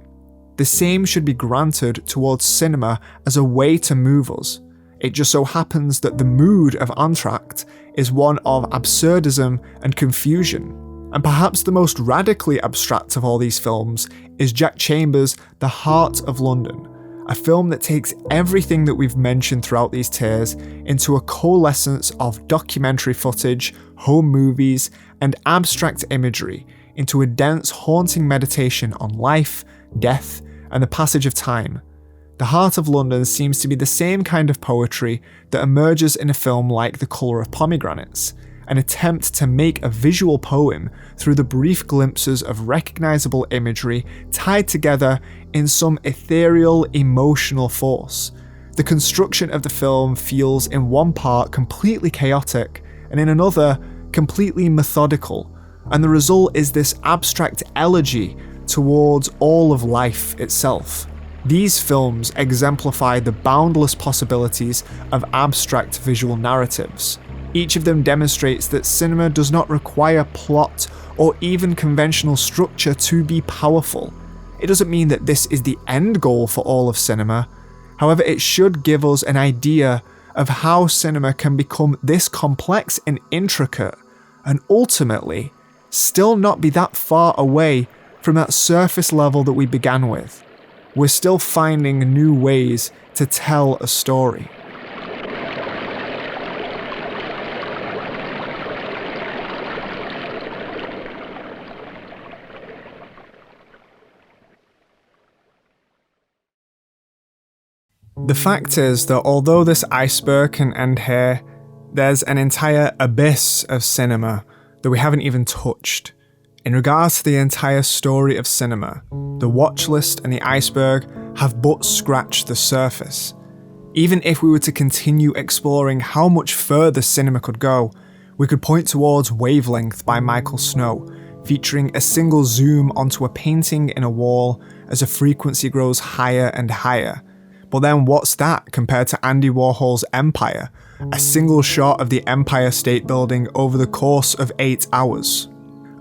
The same should be granted towards cinema as a way to move us. It just so happens that the mood of Entr'acte is one of absurdism and confusion. And perhaps the most radically abstract of all these films is Jack Chambers' The Heart of London, a film that takes everything that we've mentioned throughout these tiers into a coalescence of documentary footage, home movies, and abstract imagery into a dense, haunting meditation on life, death, and the passage of time. The Heart of London seems to be the same kind of poetry that emerges in a film like The Colour of Pomegranates, an attempt to make a visual poem through the brief glimpses of recognisable imagery tied together in some ethereal, emotional force. The construction of the film feels in one part completely chaotic, and in another, completely methodical, and the result is this abstract elegy towards all of life itself. These films exemplify the boundless possibilities of abstract visual narratives. Each of them demonstrates that cinema does not require plot or even conventional structure to be powerful. It doesn't mean that this is the end goal for all of cinema. However, it should give us an idea of how cinema can become this complex and intricate, and ultimately still not be that far away from that surface level that we began with. We're still finding new ways to tell a story. The fact is that although this iceberg can end here, there's an entire abyss of cinema that we haven't even touched. In regards to the entire story of cinema, the watch list and the iceberg have but scratched the surface. Even if we were to continue exploring how much further cinema could go, we could point towards Wavelength by Michael Snow, featuring a single zoom onto a painting in a wall as a frequency grows higher and higher. But then what's that compared to Andy Warhol's Empire, a single shot of the Empire State Building over the course of 8 hours?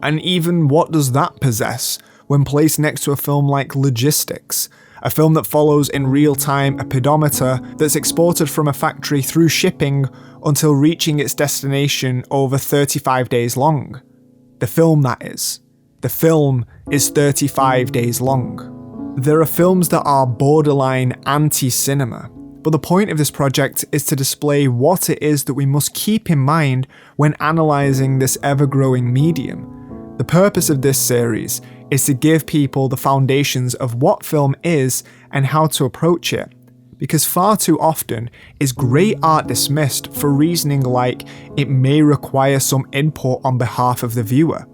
And even what does that possess when placed next to a film like Logistics, a film that follows in real time a pedometer that's exported from a factory through shipping until reaching its destination over 35 days long? The film, that is. The film is 35 days long. There are films that are borderline anti-cinema, but the point of this project is to display what it is that we must keep in mind when analysing this ever-growing medium. The purpose of this series is to give people the foundations of what film is and how to approach it, because far too often is great art dismissed for reasoning like it may require some input on behalf of the viewer.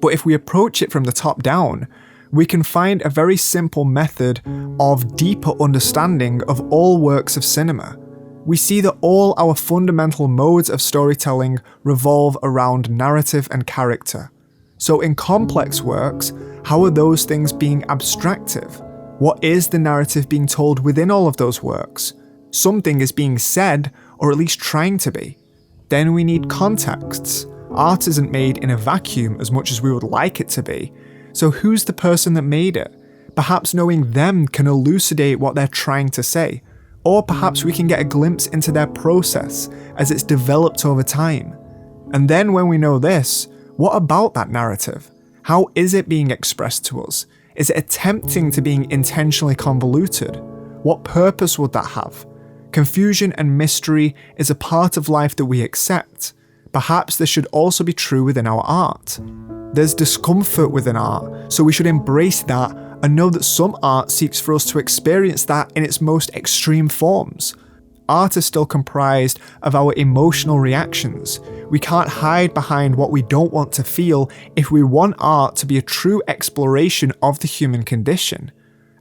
But if we approach it from the top down, we can find a very simple method of deeper understanding of all works of cinema. We see that all our fundamental modes of storytelling revolve around narrative and character. So in complex works, how are those things being abstractive? What is the narrative being told within all of those works? Something is being said, or at least trying to be. Then we need contexts. Art isn't made in a vacuum as much as we would like it to be. So who's the person that made it? Perhaps knowing them can elucidate what they're trying to say. Or perhaps we can get a glimpse into their process as it's developed over time. And then when we know this, what about that narrative? How is it being expressed to us? Is it attempting to being intentionally convoluted? What purpose would that have? Confusion and mystery is a part of life that we accept. Perhaps this should also be true within our art. There's discomfort within art, so we should embrace that and know that some art seeks for us to experience that in its most extreme forms. Art is still comprised of our emotional reactions. We can't hide behind what we don't want to feel if we want art to be a true exploration of the human condition.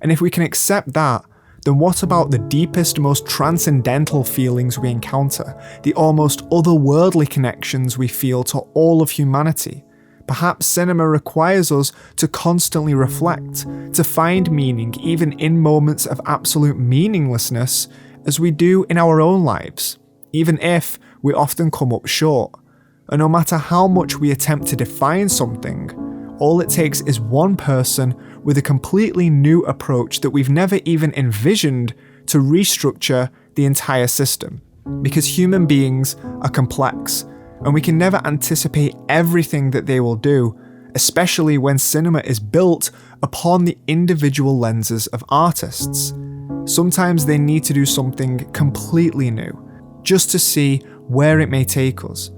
And if we can accept that, then what about the deepest, most transcendental feelings we encounter, the almost otherworldly connections we feel to all of humanity? Perhaps cinema requires us to constantly reflect, to find meaning even in moments of absolute meaninglessness, as we do in our own lives, even if we often come up short. And no matter how much we attempt to define something, all it takes is one person with a completely new approach that we've never even envisioned to restructure the entire system. Because human beings are complex, and we can never anticipate everything that they will do, especially when cinema is built upon the individual lenses of artists. Sometimes they need to do something completely new, just to see where it may take us.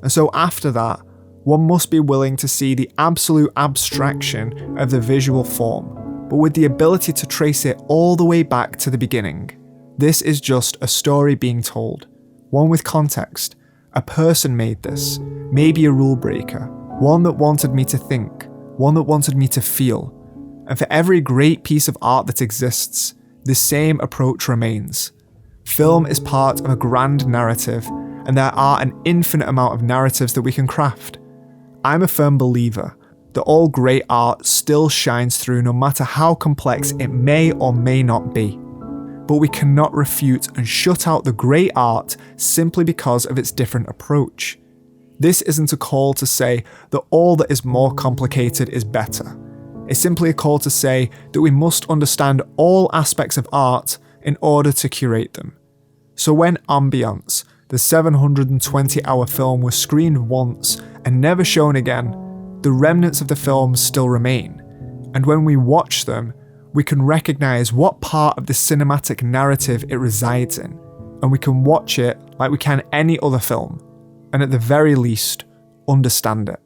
And so after that, one must be willing to see the absolute abstraction of the visual form, but with the ability to trace it all the way back to the beginning. This is just a story being told, one with context. A person made this, maybe a rule breaker, one that wanted me to think, one that wanted me to feel. And for every great piece of art that exists, the same approach remains. Film is part of a grand narrative, and there are an infinite amount of narratives that we can craft. I'm a firm believer that all great art still shines through no matter how complex it may or may not be. But we cannot refute and shut out the great art simply because of its different approach. This isn't a call to say that all that is more complicated is better. It's simply a call to say that we must understand all aspects of art in order to curate them. So when Ambiance, the 720-hour film, was screened once and never shown again, the remnants of the film still remain. And when we watch them, we can recognise what part of the cinematic narrative it resides in, and we can watch it like we can any other film, and at the very least, understand it.